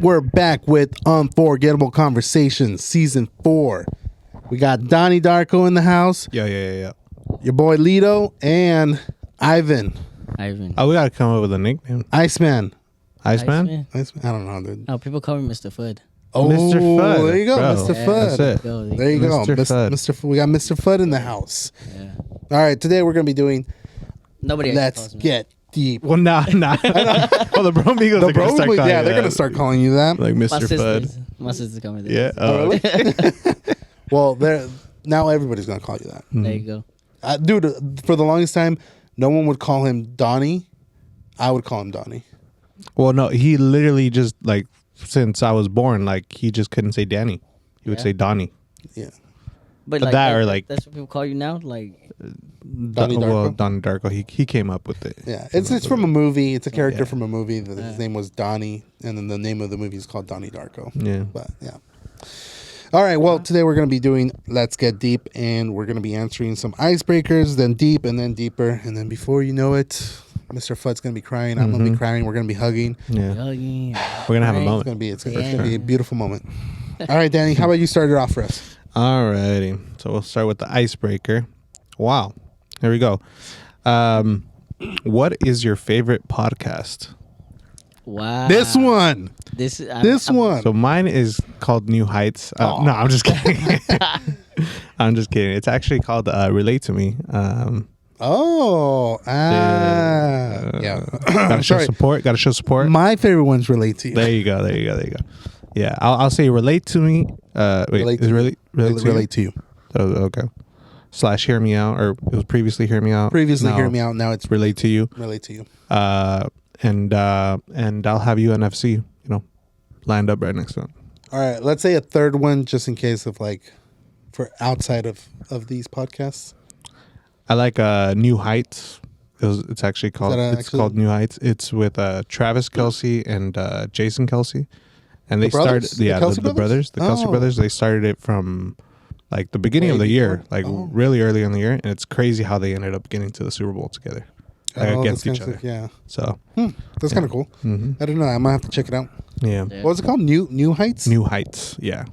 we're back with Unforgettable Conversations, Season 4. We got Donnie Darko in the house. Yeah. Your boy Lito and Ivan. Oh, we gotta come up with a nickname. Iceman. Iceman? I don't know, dude. Oh, people call me Mr. FUD. Oh, Mr. FUD, there you go, bro. Mr. FUD. That's it. There you go, Mr. FUD. Mr. FUD. We got Mr. FUD in the house. Yeah. All right, today we're going to be doing Nobody Let's Get Deep. Well, nah. Oh, the Bro Migos The are gonna start calling they're you going to that. start calling you that. Like My Mr. sisters. FUD. My sisters call me that. Yeah. Oh, really? Well, now everybody's going to call you that. There you go. Dude, for the longest time, no one would call him Donnie. I would call him Donnie. Well, no, he literally just, like, since I was born, like, he just couldn't say Danny. He would say Donnie. Yeah. But That like, or, like- that's what people call you now? Like, Donnie Darko? Well, Donnie Darko. He came up with it. Yeah, it's from a movie. It's a character Yeah. from a movie. His name was Donnie, and then the name of the movie is called Donnie Darko. Yeah. But yeah. All right. Well, today we're going to be doing Let's Get Deep, and we're going to be answering some icebreakers, then deep, and then deeper, and then before you know it, Mr. Fudd's going to be crying. I'm going to be crying. We're going to be hugging. Yeah. hugging. We're gonna have a Right. moment. It's going to be a beautiful moment. All right, Danny. How about you start it off for us? Alrighty. So we'll start with the icebreaker. Wow. Here we go. What is your favorite podcast? Wow. This one. This one. So mine is called New Heights. No, I'm just kidding. I'm just kidding. It's actually called Relate to Me. Yeah. Gotta show Sorry. support. Gotta show support. My favorite ones relate to you. There you go. Yeah, I'll say Relate to Me. Wait, Relate is to relate relate to you. Oh, okay. / Hear Me Out, or it was previously Hear Me Out. Previously, Now Hear Me Out. Now it's Relate to You. Relate to you. And I'll have UNFC, lined up right next to it. All right, let's say a third one just in case of for outside of these podcasts. I like New Heights. It's actually called called New Heights. It's with Travis Kelce and Jason Kelce, and they brothers? started The Kelce the brothers, the Kelce Oh. brothers. They started it from like the beginning of the year, really early in the year, and it's crazy how they ended up getting to the Super Bowl together against each other. Yeah, So that's kind of cool. Mm-hmm. I don't know. I might have to check it out. Yeah, What was it called? New Heights. New Heights. Yeah,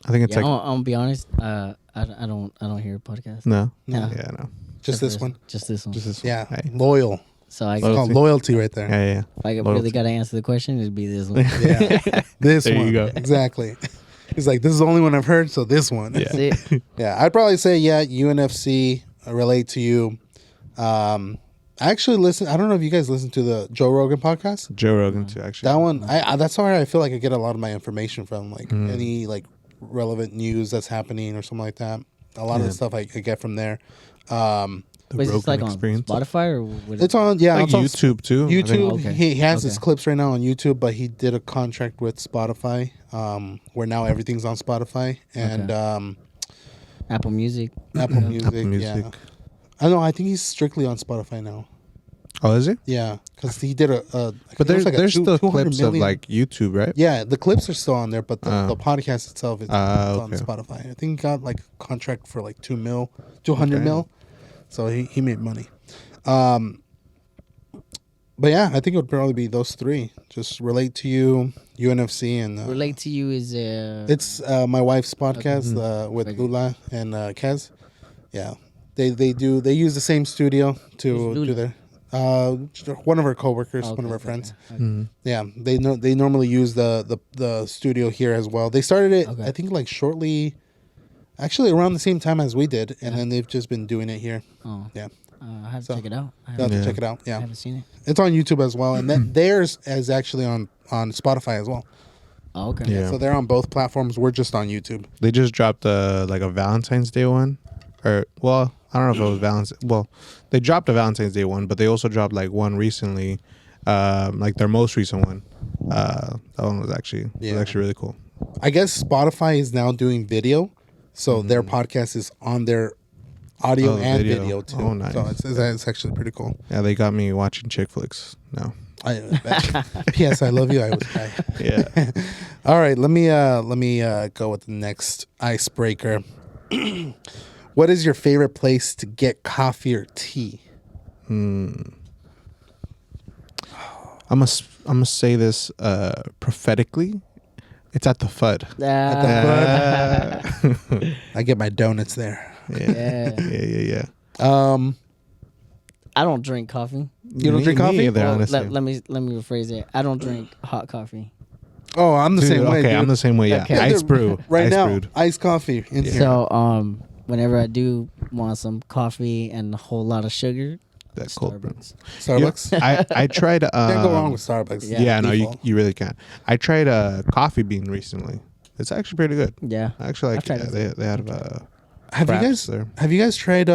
I think it's I'm like gonna be honest. I don't hear podcasts. no, No. yeah, no, Just this one. Just this one. just this. Yeah, Hey. loyal. So It's called loyalty right there. Yeah. if I really Loyalty. gotta answer the question, it'd be this one. Yeah, this There one. you go. Exactly. He's like, this is the only one I've heard, so this one. Yeah. That's it. Yeah, I'd probably say UNFC. Relate to you. I actually listen. I don't know if you guys listen to the Joe Rogan podcast. Joe Rogan too. Actually, That one, that's where I feel like I get a lot of my information from, any relevant news that's happening or something like that. A lot of the stuff I get from there. the Wait, is this Rogan like experience. on Spotify or what? It's on, yeah, Like it's on YouTube too. I think. YouTube. Okay. He has his Okay. clips right now on YouTube, but he did a contract with Spotify, where now everything's on Spotify and Apple Music. Apple Music. Apple Music. Yeah. I don't know. I think he's strictly on Spotify now. Oh, is it? Yeah, because he did a. But there's still 200 clips of million. like YouTube, right? Yeah, the clips are still on there, but the podcast itself is on okay. Spotify. I think he got a contract for 200 mil. So he made money. But yeah, I think it would probably be those three. Just Relate to You, UNFC, and Relate to You is it's my wife's podcast with Okay. Lula and Kez. Yeah, they use the same studio to Who's do Lula? their. One of our coworkers, one of our friends. Yeah, they normally use the studio here as well. They started it, Okay. I think, shortly, actually around the same time as we did, and then they've just been doing it here. Oh, Yeah, I have to So, check it out. I you'll have haven't, to check it out. I Yeah, haven't seen it. it's on YouTube as well, and then theirs is actually on Spotify as well. Oh, okay. Yeah. So they're on both platforms. We're just on YouTube. They just dropped a Valentine's Day one, or well, I don't know if it was Valentine's. Well, they dropped a Valentine's Day one, but they also dropped one recently, their most recent one. That one was actually really cool. I guess Spotify is now doing video, so their podcast is on their audio and video too. Oh, nice. So it's actually pretty cool. Yeah, they got me watching chick flicks now. P.S. I love you. I would die. Yeah. All right, let me go with the next icebreaker. What is your favorite place to get coffee or tea? I'm gonna say this prophetically. It's at the FUD. I get my donuts there. Yeah. I don't drink coffee. You don't drink coffee? Either, Well, honestly. let me rephrase it. I don't drink hot coffee. Oh, I'm the Dude, same way. okay, Dude. I'm the same way. Yeah, Okay. ice brew. Right ice now, brewed. iced coffee in here. So whenever I do want some coffee and a whole lot of sugar, That cold brew. Starbucks. Starbucks. I tried. Can't go wrong with Starbucks. Yeah. No, Default. you really can't. I tried Coffee Bean recently. It's actually pretty good. Yeah. I actually like I've tried it. it. They have Have you fraps guys there. have you guys tried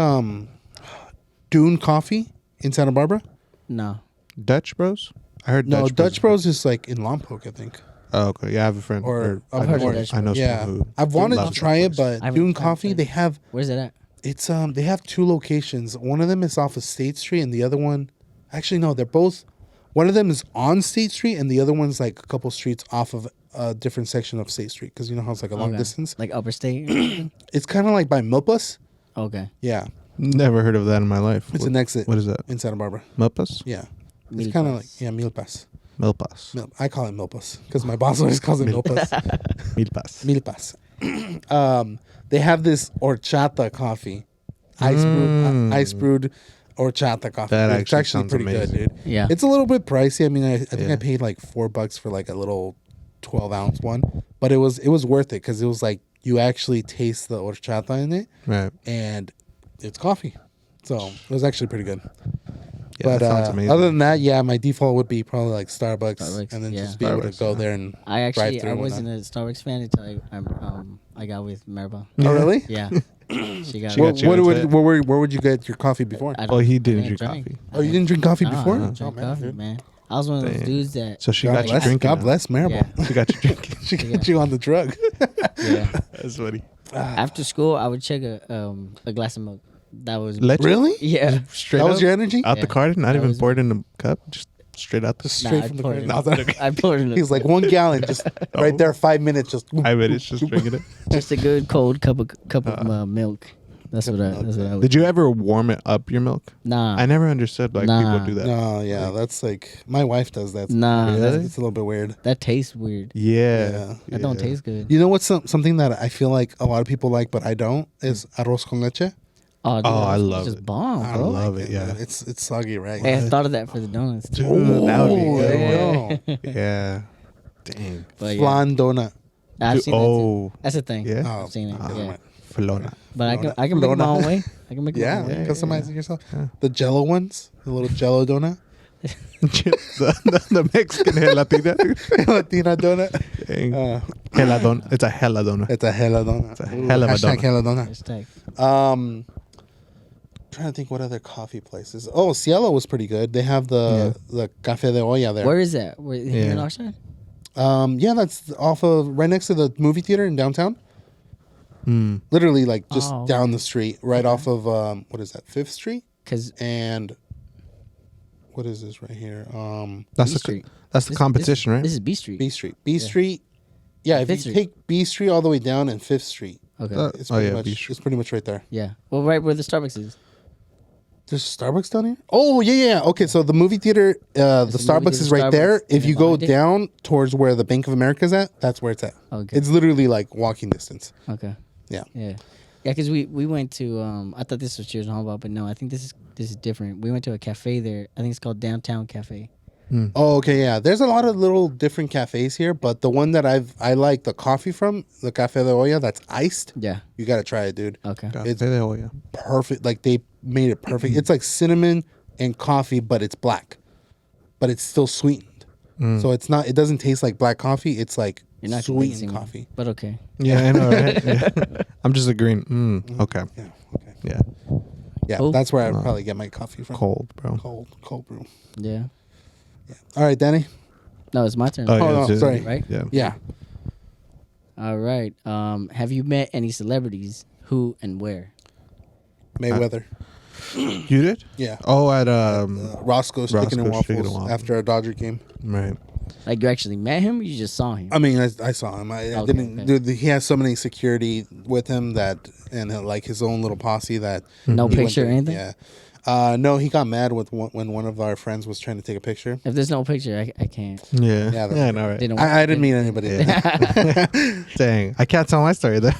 Dune Coffee in Santa Barbara? No. Dutch Bros. I heard No, Dutch Dutch Bros is like in Lompoc, I think. Oh, okay. Yeah, I have a friend. Or I up heard of know, Dutch I know Yeah, someone who I've wanted to loves try that it, place. but I Dune haven't tried Coffee it. they have Where's it at? it's they have two locations. One of them is off of State Street, and the other one, actually no, they're both. One of them is on State Street, and the other one's like a couple streets off of a different section of State Street. Because you know how it's like a long Okay. distance. Like Upper State? It's kind of like by Milpas. Okay. Yeah, Never heard of that in my life. it's What- an exit What is that? in Santa Barbara. Milpas? Yeah, it's kind of like Milpas. Milpas. Milpas. I call it Milpas because my boss always calls it Milpas. Milpas. Milpas. They have this horchata coffee, ice brewed horchata coffee. That It's actually actually sounds pretty amazing. good, dude. Yeah. It's a little bit pricey. I mean, I think I Yeah. paid like $4 for like a little 12-ounce one, but it was worth it because it was like you actually taste the horchata in it, Right. and it's coffee, so it was actually pretty good. Yeah, But that sounds amazing. other than that, yeah, my default would be probably like Starbucks, Starbucks, and then yeah. just be able to Starbucks, go yeah. there and I drive actually through I and wasn't whatnot. a Starbucks fan until I got with Merba. Oh, really? Yeah. She got She Where, got you into it? where would you get your coffee before? I Oh, he didn't I drink coffee. Oh, you didn't drink coffee No, before? I didn't drink Oh, man, coffee, dude. man. I was one of those Damn. dudes that. So she God got you bless, drinking. God now. bless Maribel. Yeah. She got you drinking. She got you on the drug. Yeah. That's funny. After school, I would check a glass of milk. That was Leche? Really? Yeah. Straight That up? was your energy? Out the Yeah. carton? Not That even was- poured in a cup? Just straight out the Just Nah, straight I from the poured carton. it. No, that- I poured it. He's like 1 gallon, just right there, 5 minutes, just. I bet it's just drinking it. Just a good cold cup of milk. That's what I would. Did you ever warm it up, your milk? Nah. I never understood like Nah. people do that. No, yeah, that's like my wife does that. Nah. Really? It's a little bit weird. That tastes weird. Yeah. That don't taste good. You know what's something that I feel like a lot of people like, but I don't is arroz con leche. Oh, dude, Oh, I it's love just it. bomb, I bro. love it, yeah. man. It's soggy, right? Hey, I thought of that for the donuts too. Dude, that would be Oh, good. there one. you go. Yeah. Dang. But yeah, Flan donut. I've Dude, seen that oh. too. That's a thing. Yeah? Oh, I've seen it. damn Yeah. it. Flona. But I Donut. can make it my Donut. own way. I can make it my Yeah, own way. customize it yourself. Yeah. The Jello ones, the little Jello donut, the Mexican gelatina. Latina donut. Dang. Uh, Heladon. It's a heladona. It's a hella donut. It's a hell of a Hashtag donut. hella donut. Hashtag. Trying to think what other coffee places. Oh, Cielo was pretty good. They have the Café de Olla there. Where is that? Where, here in Yeah. Oxnard? Yeah, that's off of right next to the movie theater in downtown. Mm. Literally, like just Oh, down the street, right off of what is that? 5th Street Because and what is this right here? That's B the Street. that's the competition, right? This is B Street. B Street. B Street. Yeah, if you Fifth Street. take B Street all the way down and 5th Street, Okay. it's Oh, pretty yeah, much B Street. it's pretty much right there. Yeah. Well, right where the Starbucks is. There's Starbucks down here? Oh, yeah. Okay, so the movie theater, the a movie Starbucks is theater, right there. Starbucks, If and you then go behind it? down towards where the Bank of America is at, that's where it's at. Okay. It's literally like walking distance. Okay. Yeah. Yeah. Yeah, because we went to I thought this was Cheers and Humboldt, but no, I think this is different. We went to a cafe there. I think it's called Downtown Cafe. Oh, okay, yeah. There's a lot of little different cafes here, but the one that I like the coffee from, the Café de Olla, that's iced. Yeah. You got to try it, dude. Okay. It's Café de Olla. perfect. Like they made it perfect. It's like cinnamon and coffee, but it's black. But it's still sweetened. So it's not it doesn't taste like black coffee. It's like You're not sweetened convincing me, coffee. but okay. Yeah, I know, right? Yeah. I'm just agreeing. Okay. Yeah. Okay. Yeah. Yeah. Cool. That's where I probably get my coffee from. Cold, bro. Cold brew. Yeah. Yeah. All right, Danny. No, it's my turn. Oh, yeah, no, it's- sorry. Right? Yeah. Yeah. All right. Have you met any celebrities? Who and where? Mayweather. You did? Yeah. Oh, at Roscoe's Chicken and Roscoe's Chicken and Waffles Waffles. after a Dodger game. right. Like you actually met him, or you just saw him? I mean, I saw him. I Okay, didn't. okay. Dude, he has so many security with him that, and like his own little posse that. No he went picture or there. anything? Yeah. No, he got mad when one of our friends was trying to take a picture. If there's no picture, I can't. Yeah. Yeah, Yeah, I know, right? I didn't mean anybody. Yeah. Dang, I can't tell my story there.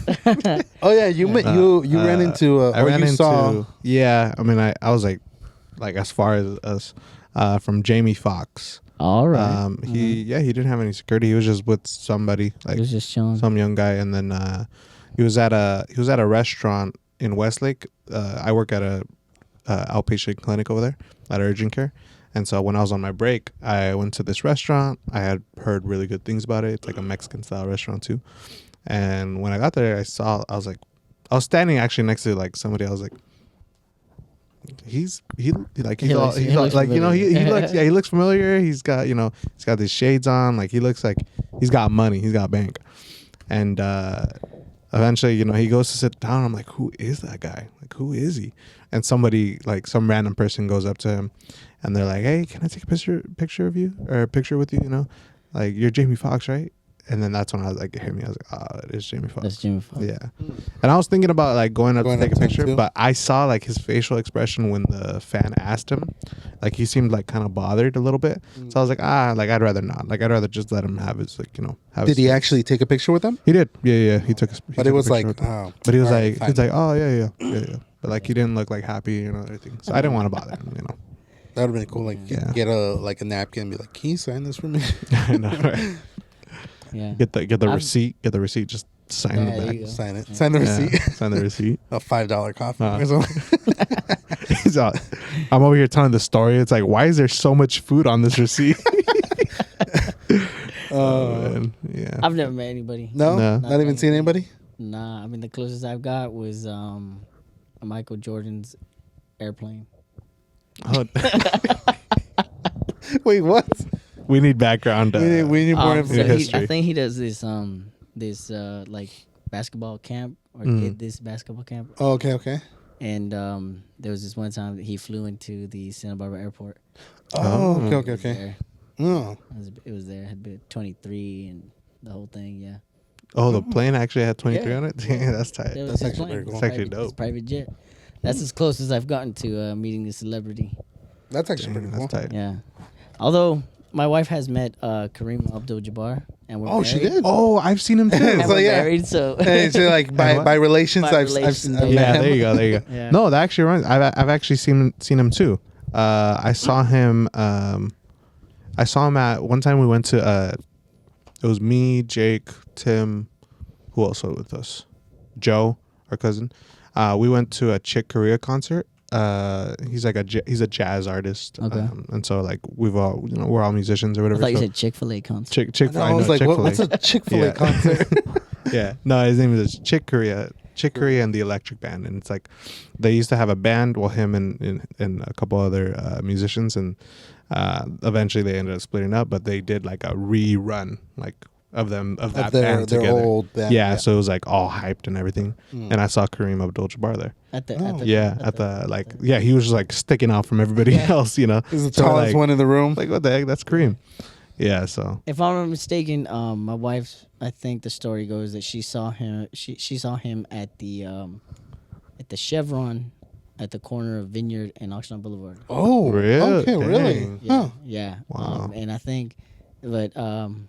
Oh yeah, you ran into I or ran you into saw. yeah. I mean, I was like as far as from Jamie Foxx. All right. He didn't have any security. He was just with somebody, like He was just chilling. some young guy, and then he was at a restaurant in Westlake. I work at a outpatient clinic over there at urgent care, and so when I was on my break, I went to this restaurant. I had heard really good things about it. It's like a Mexican style restaurant too. And when I got there, I was standing actually next to like somebody. I was like, he looks familiar. He's got these shades on. Like he looks like he's got money. He's got bank. And eventually, he goes to sit down. I'm like, who is that guy? Like, who is he? And somebody, like some random person, goes up to him, and they're like, hey, can I take a picture of you or a picture with you? Like you're Jamie Foxx, right? And then that's when I was like, it hit me. I was like, oh, it is Jamie Foxx. That's Jamie Foxx. Yeah. And I was thinking about like going up to take a to him picture, too? but I saw like his facial expression when the fan asked him. Like he seemed like kind of bothered a little bit. So I was like, I'd rather not. Like I'd rather just let him have his have Did his he actually take a picture with them? He did. Yeah. He took But it was like, oh. but he was all like, right, he's fine. like, oh yeah. But like he didn't look like happy and everything. So I didn't want to bother him. That would have been cool. Like Yeah. get a napkin and be like, can you sign this for me? I know, right? Yeah. Get the receipt. Get the receipt. Just sign Yeah, the there back. you go. Sign it. Sign the Yeah, receipt. sign the receipt. A $5 coffee Uh. or something. He's out. I'm over here telling the story. It's like, why is there so much food on this receipt? Man. Yeah. I've never met anybody. No, No. not even seen anybody. Nah, I mean the closest I've got was Michael Jordan's airplane. Oh, Wait, what? we need background. We need more So information. history. I think he does this like basketball camp or did this basketball camp, Oh, okay. and there was this one time that he flew into the Santa Barbara airport. Oh, It was okay. there. Oh, It was there. It had been 23 and the whole thing. Yeah. Oh, the plane actually had 23 Yeah. on it? Yeah, that's tight. It was That's his actually plane. very cool. It's That's actually private- dope. It's private jet. That's as close as I've gotten to meeting a celebrity. that's actually pretty cool. That's tight. Yeah. Although my wife has met Kareem Abdul-Jabbar, and we're Oh, she married. did. Oh, I've seen him too. And So, we're yeah. married, so Hey, so like by relations, By I've relations, met Yeah, him. there you go. There you go. Yeah. No, that actually runs. I've actually seen him too. I saw him. I saw him at one time. We went to. It was me, Jake, Tim. Who else was with us? Joe, our cousin. We went to a Chick Corea concert. He's like he's a jazz artist. Okay. And so like we've all we're all musicians or I whatever. thought you so said Chick-fil-A concert. Chick. I was like, what's a Chick-fil-A Yeah. concert? Yeah. No, his name is Chick Corea and the Electric Band, and it's like they used to have a band. Well, him and a couple other musicians, and eventually they ended up splitting up. But they did like a rerun, like of that band their together. old band. Yeah, so it was like all hyped and everything. And I saw Kareem Abdul-Jabbar there. At the, Oh. He was just like sticking out from everybody else, He's the So, tallest like- one in the room. Like what the heck? That's Kareem. Yeah, so If I'm not mistaken, my wife, I think the story goes that she saw him. She saw him at the Chevron, at the corner of Vineyard and Oxnard Boulevard. Oh, Really? okay, really? Dang. Yeah, Huh. yeah. Wow. And I think, but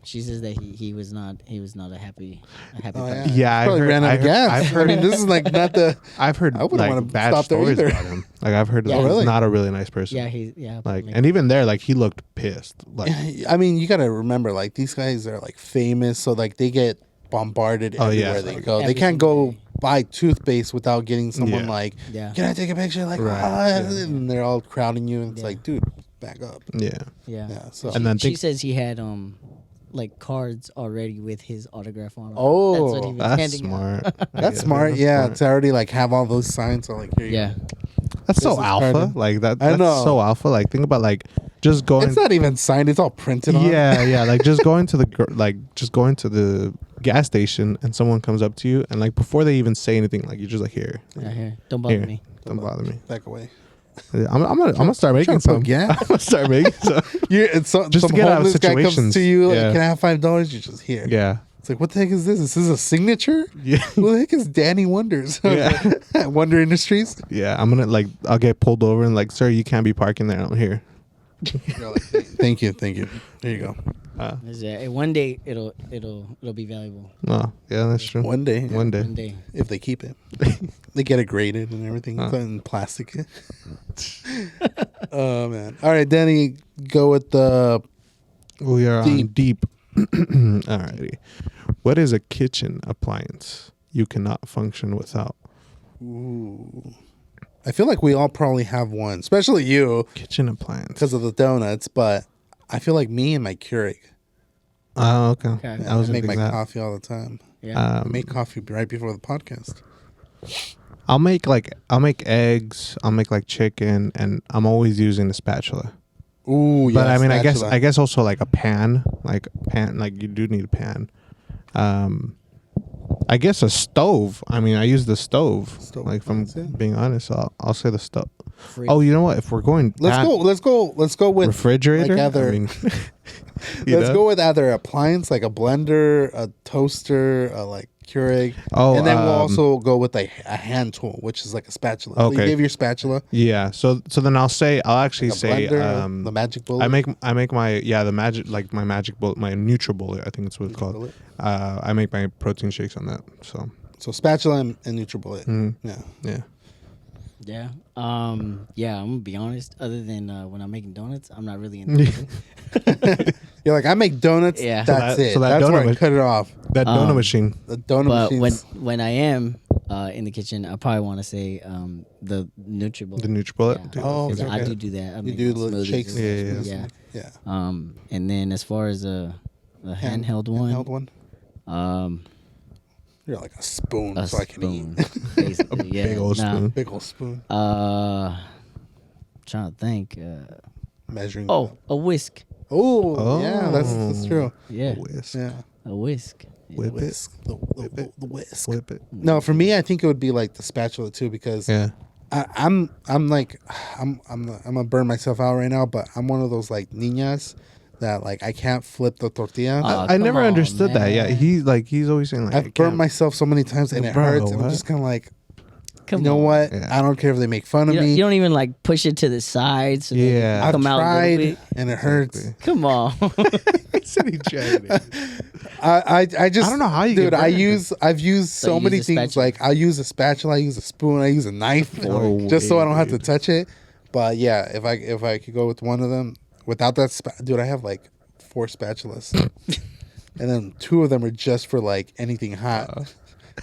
she says that he was not a happy Oh, person. Yeah, Probably ran out of gas. I mean, this is like not the. I've heard I wouldn't like wanna bad stop there stories either. about him. Like I've heard Yeah. that Oh, really? he's not a really nice person. Yeah, Like, apparently. and even there, like he looked pissed. Like, I mean, you got to remember, like these guys are like famous, so like they get bombarded Oh, yeah. everywhere they go. Every They can't single go day. buy toothpaste without getting someone Yeah. like, Yeah. "Can I take a picture?" Like, Right. and they're all crowding you, and it's Yeah. like, dude, back up. yeah. Yeah. Yeah. So And then She think- says he had like cards already with his autograph on them. Oh, that's what he was That's handing out. smart. that's smart. Yeah, to already like have all those signs. So like, here you Yeah. That's so Business alpha. card. Like that. I That's know. so alpha. Like think about like just go. going. It's not even signed. It's all printed on. Yeah. Like just going to the gas station and someone comes up to you and like before they even say anything, like you're just like here. Yeah, here. Don't bother Here. me. Don't bother me. Back away. I'm gonna start making Trying to put some. gas? I'm gonna start making some. It's Just some to get out of homeless guy comes situations. to you. Like, Yeah. can I have $5? You're just here. Yeah. It's like, what the heck is this? This is a signature? Yeah. Who the heck is Danny Wonders? Yeah. Wonder Industries? Yeah, I'm gonna like I'll get pulled over and like, sir, you can't be parking there. I'm here. You're like, thank you. There you go. One day it'll be valuable. Oh, yeah, that's true. One day. One day. One day. If they keep it. They get it graded and everything. It's in plastic. Oh, man. All right, Danny, go with the... We are on Deep. deep. Alrighty. What is a kitchen appliance you cannot function without? Ooh. I feel like we all probably have one, especially you, Kitchen appliance. because of the donuts, but I feel like me and my Keurig. Oh, okay. Okay. Yeah, I was I make my thinking that. coffee all the time. Yeah. I make coffee right before the podcast. I'll make eggs. I'll make like chicken, and I'm always using a spatula. Ooh, yeah. But I mean, spatula. I guess also like a pan, like you do need a pan. I guess a stove. I mean, I use the stove. Stove Like, from appliance, yeah. being honest, I'll say the stove. Fridge. Oh, you know what? If we're going, Let's go with refrigerator. like either- I mean, Let's go with either appliance like a blender, a toaster, like Keurig. Oh, and then we'll also go with a hand tool, which is like a spatula. So you Okay. gave your spatula. Yeah. So then I'll actually Like a say blender, the magic bullet. I make my the magic, like my magic bullet, my NutriBullet, I think it's what it's called. Bullet. I make my protein shakes on that. So spatula and NutriBullet. Mhm. Yeah. yeah. Yeah. Yeah, I'm gonna be honest. Other than when I'm making donuts, I'm not really into it. You're like, I make donuts. Yeah. That's So it. that That's where I donut cut it off. That donut machine. The donut But machines. when I am in the kitchen, I probably want to say the NutriBullet. The NutriBullet. Yeah. Dude, Oh, 'Cause okay. I do that. I You make do my little smoothies shakes. and Yeah, stuff. Yeah. And then as far as the handheld Handheld one, one. You're like a spoon, a so I can spoon, eat. basically. Yeah, big old spoon. Big old spoon. Trying to think. Measuring. A whisk. Oh, yeah, that's true. Yeah, Whisk. Yeah. a whisk. Yeah. Whip it. Whisk. The whisk. Whip it. No, for me, I think it would be like the spatula too, because Yeah. I'm gonna burn myself out right now, but I'm one of those like niñas that like I can't flip the tortilla. Oh, I never come on, understood that. Yeah. man. He's always saying like, I've I burned can't- myself so many times and it Bro, hurts, and I'm what? just kind of like, Come you know on. what? Yeah. I don't care if they make fun of You don't, me. you don't even like push it to the side so Yeah. that I've it come out a tried, little bit. and it hurts. Exactly. Come on. Said he tried it. I just I don't know how you dude. get burned. I've used So so you many use a things. spatula. Like I use a spatula, I use a spoon, I use a knife, Oh, just so I don't have to wait. touch it. But yeah, if I could go with one of them without that, dude, I have like 4 spatulas, and then 2 of them are just for like anything hot.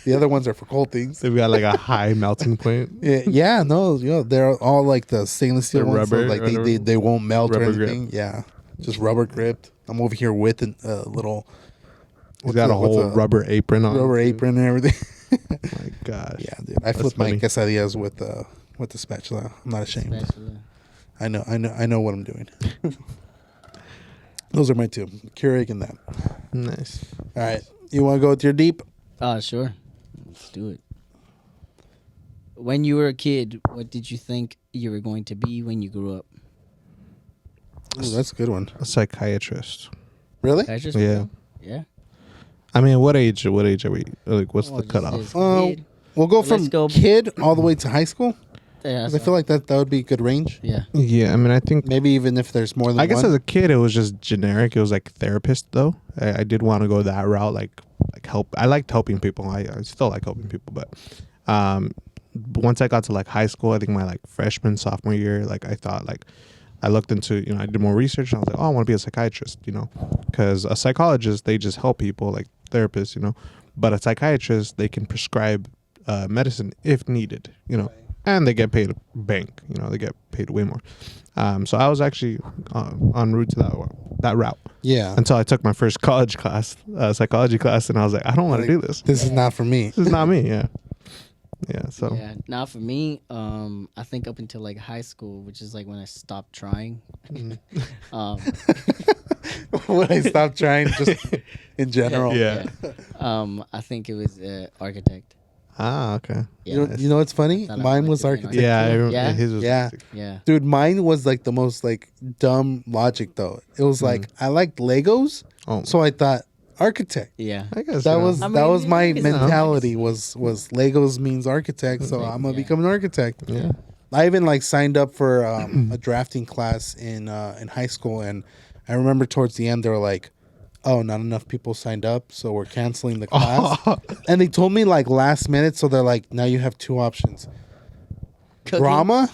The other ones are for cold things. They've got like a high melting point. Yeah, no, they're all like the stainless steel The ones, so rubber, like whatever. they won't melt or Rubber grip. anything. Yeah, just rubber gripped. I'm over here with a little. He's got a whole rubber apron on. rubber too. apron and everything. My gosh. Yeah, dude. I flip my funny. quesadillas with the spatula. I'm not ashamed. Spatula. I know what I'm doing. Those are my 2, Keurig and that. Nice. All right, you want to go with your deep? Sure. Let's do it. When you were a kid, what did you think you were going to be when you grew up? Ooh, that's a good one. A psychiatrist. Really? I just Yeah. Yeah. I mean, what age are we like? What's Well, the just cutoff? as kid. We'll go Let's from go- kid all the way to high school. Yeah, 'Cause I feel like that would be a good range. yeah. Yeah, I mean, I think. Maybe even if there's more than I guess one. as a kid, it was just generic. It was like therapist, though. I did want to go that route, like help. I liked helping people. I still like helping people, but once I got to like high school, I think my like freshman, sophomore year, like I thought like I looked into, I did more research and I was like, oh, I want to be a psychiatrist, because a psychologist, they just help people, like therapists, but a psychiatrist, they can prescribe medicine if needed, and they get paid a bank, they get paid way more. So I was actually en route to that route Yeah. until I took my first college class, psychology class, and I was like, I don't want to do this. This is not for me. This is not me. Yeah. Yeah. So. Yeah. Now for me, I think up until like high school, which is like when I stopped trying. When I stopped trying, just in general. Yeah. I think it was architect. Ah, okay. Yeah. You know what's funny? Thought I Mine wanted was to be an architecture. Yeah, I remember Yeah? his was. Yeah. Yeah. Dude, mine was like the most like dumb logic though. It was like I liked Legos, Oh. so I thought architect. Yeah. I guess That so. was I that mean, was my you know. mentality. Was Legos means architect, so I'm gonna Yeah. become an architect. Yeah. I even like signed up for a drafting class in high school, and I remember towards the end they were like, "Oh, not enough people signed up, so we're canceling the class." And they told me like last minute, so they're like, "Now you have two options: Cooking? drama,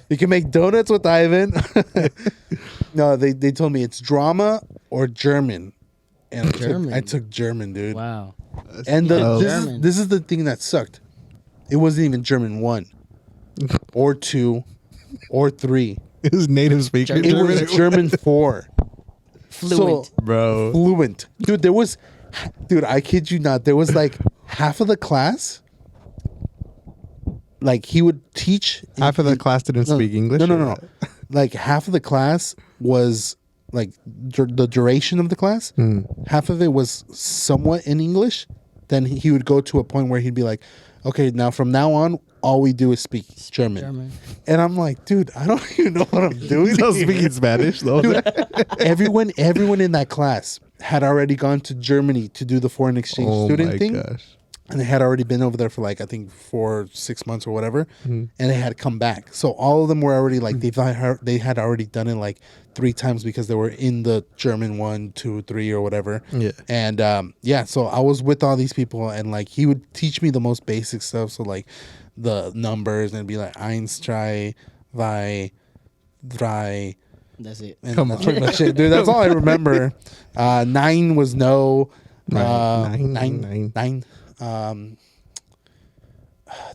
you can make donuts with Ivan." No, they told me it's drama or German, and German. I took German, dude. Wow. And Yeah, this German. is the thing that sucked. It wasn't even German 1 or 2 or 3. It was native speaker. It was German 4. Fluent. So, Bro. fluent. Dude, I kid you not. There was like half of the class. Like he would teach. Half of the class didn't speak English. No. Like half of the class was like the duration of the class. Half of it was somewhat in English. Then he would go to a point where he'd be like, "Okay, now from now on, all we do is speak German." And I'm like, dude, I don't even know what I'm doing. He's not here. speaking Spanish though. Everyone in that class had already gone to Germany to do the foreign exchange Oh student my thing. gosh. And they had already been over there for like I think 4 6 months or whatever, and they had come back. So all of them were already like they had already done it like 3 times because they were in the German 1, 2, 3 or whatever. Yeah. And so I was with all these people, and like he would teach me the most basic stuff. So like the numbers, and it'd be like eins, zwei, drei. That's it. And Come that's on. pretty much it, dude. That's all I remember. 9 was no. Right. Nine. I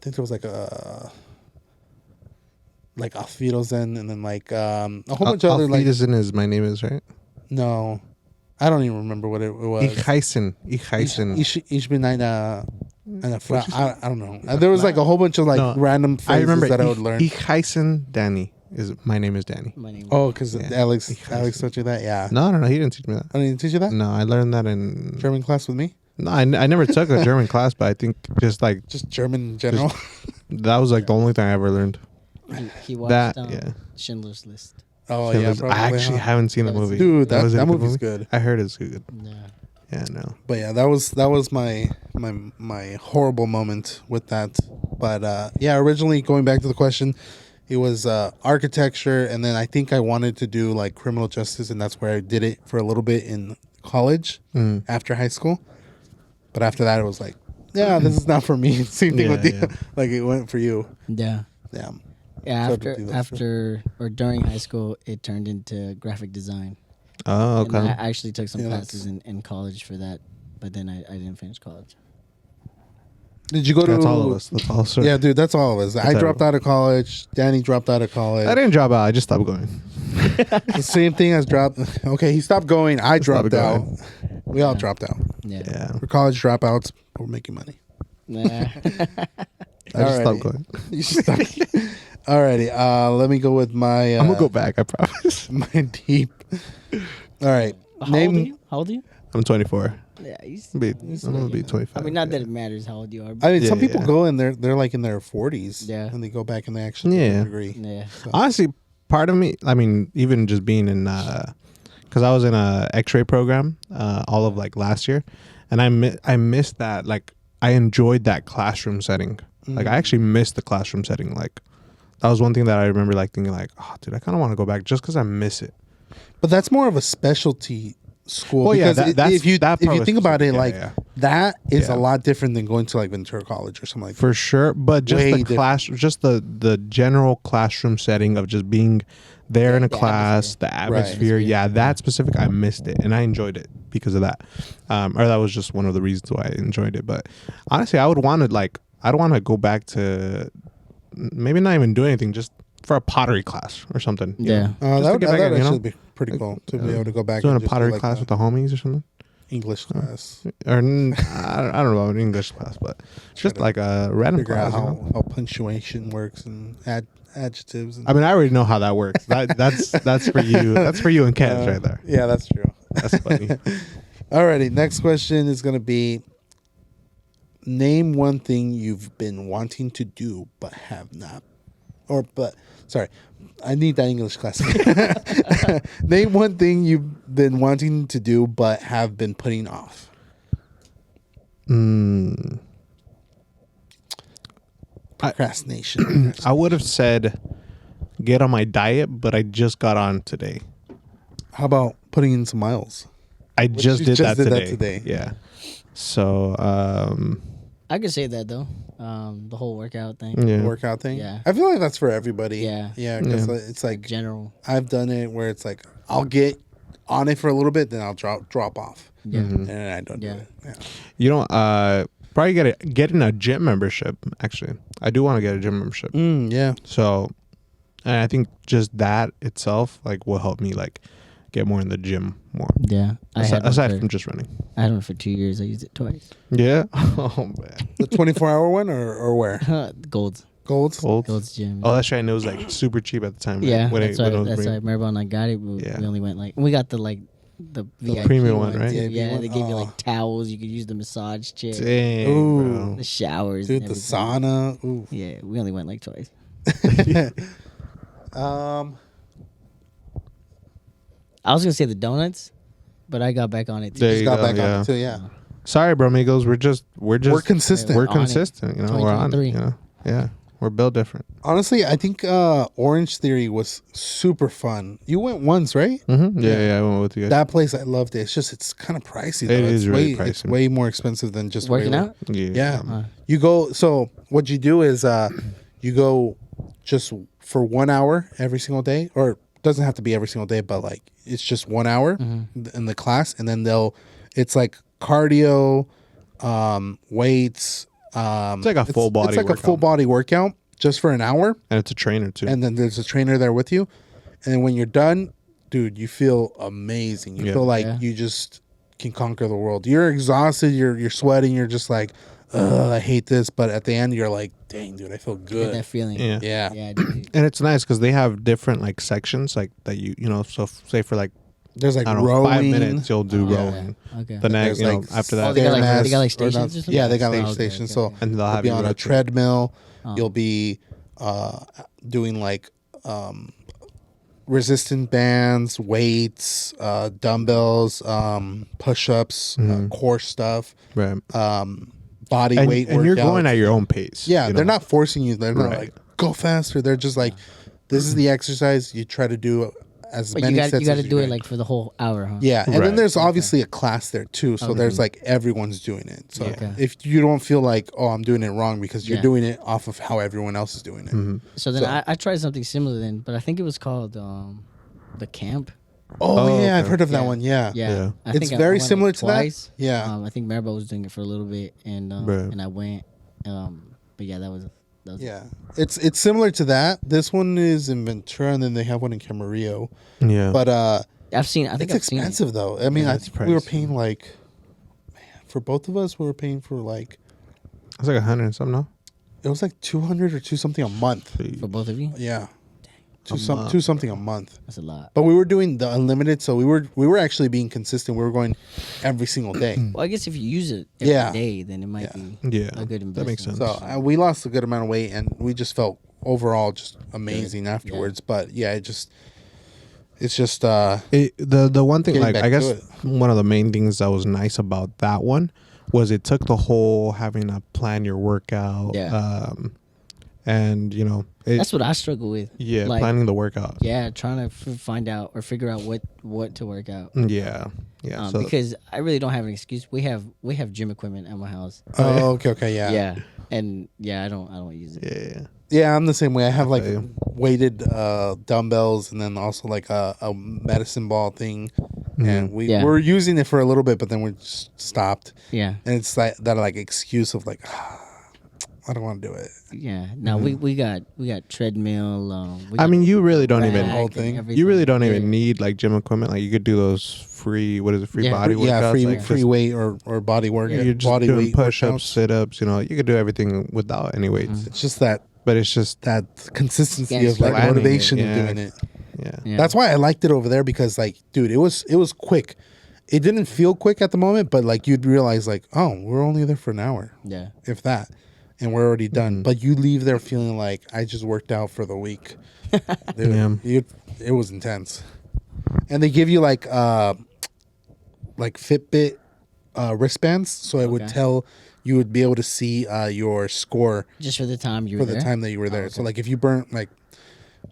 think there was like Auf Wiedersehen, and then like a whole bunch of other like is my name is right. no, I don't even remember what it was. Ich heißen. Ich bin eine Frau. I don't know. There was like a whole bunch of like No, random I phrases remember that I would learn. Ich heißen Danny. My name is Danny. My name. Oh, because Yeah. Alex taught you that. Yeah. No, he didn't teach me that. I didn't teach you that. No, I learned that in German class with me. No, I never took a German class, but I think just like Just German in general. that was like the only thing I ever learned. He watched That yeah. Schindler's List. Oh yeah, I probably, actually huh? haven't seen the movie. Dude, that was it a good movie's movie? good. I heard it's good. Yeah. Yeah, no. But yeah, that was my horrible moment with that. But originally going back to the question, it was architecture, and then I think I wanted to do like criminal justice, and that's where I did it for a little bit in college after high school. But after that, it was like, yeah, this is not for me. Same thing with you. Yeah. Like it went for you. Yeah. Yeah. Yeah, So I did do that after or during high school, it turned into graphic design. Oh, And okay. I actually took some Yeah, classes in college for that, but then I didn't finish college. Did you go to? That's all of us. That's all. Sir. Yeah, dude, that's all of us. I dropped out of college. Danny dropped out of college. I didn't drop out. I just stopped going. The same thing as dropped. Okay, he stopped going. I dropped out. going. We all dropped out. Yeah. Yeah. We're college dropouts. We're making money. Nah. I just Alrighty. stopped going. You should stop. Alrighty. Let me go with my. I'm gonna go back. I promise. My deep. All right. How old are you? How old are you? I'm 24. Yeah, I'm gonna be 25. I mean, not yeah. that it matters how old you are. I But mean, some Yeah, people yeah. go and they're like in their 40s. Yeah. And they go back and they actually get Yeah. a degree. yeah. Honestly, part of me, I mean, even just being in, because I was in a X-ray program all of like last year, and I missed that. Like, I enjoyed that classroom setting. Like, I actually missed the classroom setting. Like, that was one thing that I remember like thinking like, oh, dude, I kind of want to go back just because I miss it. But that's more of a specialty school. Well, yeah, because that's- if you that part was think about it, specific. like Yeah. that is Yeah. a lot different than going to like Ventura College or something like that. For sure, but just Way the different. class, just the general classroom setting of just being there in a The class, the atmosphere. Yeah, that specific, I missed it, and I enjoyed it because of that. Or that was just one of the reasons why I enjoyed it. But honestly, I would want to I don't want to go back to maybe not even do anything, just for a pottery class or something. you Yeah. know? Just to That would get back in, you know? actually be pretty cool to be able to go back Doing a and just do, pottery like, class a with the homies or something. English class. Or I don't know about an English class, but just to like a random Figure class. out you know? how punctuation works and adjectives. And, I mean, I already know how that works. That's for you. That's for you and Kez right there. Yeah, that's true. That's funny. Alrighty, next question is gonna be: name one thing you've been wanting to do but have not, Sorry. I need that English class. Name one thing you've been wanting to do but have been putting off. Procrastination. I would have said get on my diet, but I just got on today. How about putting in some miles? I Which just you did just that did that today. today. Yeah. So, I could say that though. The whole workout thing. yeah. Workout thing. Yeah. I feel like that's for everybody. Yeah. Yeah, because Yeah. it's like General. I've done it where it's like I'll get on it for a little bit, then I'll drop off, Yeah. Mm-hmm. and then I don't do Yeah. it. Yeah. You know, probably getting a gym membership. Actually, I do want to get a gym membership. Yeah. So, and I think just that itself like will help me like get more in the gym more. Yeah. Aside from just running. I had one for 2 years. I used it twice. Yeah. Oh man. The 24-hour one or where? Gold's. Gold's? Gold's gym. Oh, that's right. And it was like super cheap at the time. Right? Yeah. When That's it why. was That's why. I remember when I got it. We only went like we got the VIP premium one, right? too. VIP Yeah. one? They gave you Oh. like towels. You could use the massage chair, Dang, Ooh. bro. the showers, Dude, and the everything. sauna. Ooh. Yeah. We only went like twice. I was gonna say the donuts, but I got back on it too. There Just you got go, back on yeah. it too, yeah. Sorry, bro, amigos. We're consistent. We're On it. consistent. You know, we're on it. 2023. You know, yeah. We're built different. Honestly, I think Orange Theory was super fun. You went once, right? Mm-hmm. Yeah, I went with you guys. That place, I loved it. It's kind of pricey. Though. It is really It's pricey. way more expensive than just Working regular- out. Yeah. You go. So what you do is you go just for 1 hour every single day, or it doesn't have to be every single day, but like it's just 1 hour in the class, and then it's like cardio, weights. It's like a full body It's like workout. a full body workout just for an hour, And it's a trainer too. and then there's a trainer there with you, and then when you're done, dude, you feel amazing. You Yeah. feel like Yeah. you just can conquer the world. You're exhausted. You're sweating. You're just like, ugh, I hate this. But at the end, you're like, dang, dude, I feel Get good. that feeling. Yeah. Yeah. Yeah. I do. And it's nice because they have different like sections like that you know. So say for like There's like I don't know rowing. 5 minutes you'll do Yeah. rowing. Okay. The next There's, you know after that they got like- stairmaster- they got, like, or stations not- or something? Yeah, they got like Okay, stations. okay, So okay. and they'll you'll have be you on a rotate. treadmill. Oh. You'll be doing like resistant bands, weights, dumbbells, push-ups, core stuff, Right. body And, weight and you're workouts. going at your own pace. Yeah, you they're know? not forcing you. They're not Right. like go faster. They're just like, this is the exercise. You try to do as But many you sets. got as to do it can. like for the whole hour, huh? Yeah, and then Right. there's obviously a class there too. So there's like everyone's doing it. So Okay. if you don't feel like, oh, I'm doing it wrong because you're Yeah. doing it off of how everyone else is doing it. So then So- I tried something similar then, but I think it was called the camp. Oh, Oh, yeah, I've okay. heard of that Yeah. one. Yeah. Yeah. I It's think I very went, similar like, to that? twice. Yeah. I think Maribel was doing it for a little bit, and Right. and I went. But yeah, that was Yeah. It's similar to that. This one is in Ventura, and then they have one in Camarillo. Yeah. But I've seen. I think it's I've seen it. expensive though. I mean, Yeah, I it's think we were pricey. paying like, man, for both of us, we were paying for like it's like 100 and something. No. it was like 200 or 2 something a month. For both of you. Yeah. A month. 2 something a month. That's a lot. But we were doing the unlimited, so we were actually being consistent. We were going every single day. Well, I guess if you use it every day, Yeah. then it might Yeah. be Yeah. a good investment. That makes sense. So we lost a good amount of weight, and we just felt overall just amazing afterwards. But yeah, it's just The one thing, Getting like back I guess to it. one of the main things that was nice about that one was it took the whole having to plan your workout. Yeah. And you know, That's what I struggle with. yeah, like, planning the workout. Yeah, trying to find out or figure out what to work out. Yeah. So Because I really don't have an excuse. We have gym equipment at my house. okay, yeah. Yeah, and I don't use it. yeah. Yeah, I'm the same way. I have like feel you. weighted dumbbells, and then also like a medicine ball thing, and we Yeah. were using it for a little bit, but then we just stopped. Yeah, And it's like that like excuse of like, I don't want to do it. yeah. Now we got treadmill. I mean, you really don't rack even. whole and thing. everything. You really don't even Yeah. need like gym equipment. Like you could do those free. What is it? Free Yeah. body workouts. Yeah, free like free just- weight or body work. You're just body doing weight push-ups, workouts. sit-ups. You know, you could do everything without any weights. It's just that But it's just consistency Yeah, of like planning it, motivation yeah. of doing it. yeah. Yeah. That's why I liked it over there because like, dude, it was quick. It didn't feel quick at the moment, but like you'd realize like, oh, we're only there for an hour, Yeah. if that. and we're already done. But you leave there feeling like I just worked out for the week. Dude, it was intense. And they give you like Fitbit wristbands, so it would tell you would be able to see your score just for the time you were there. For the time that you were there. So like if you burnt like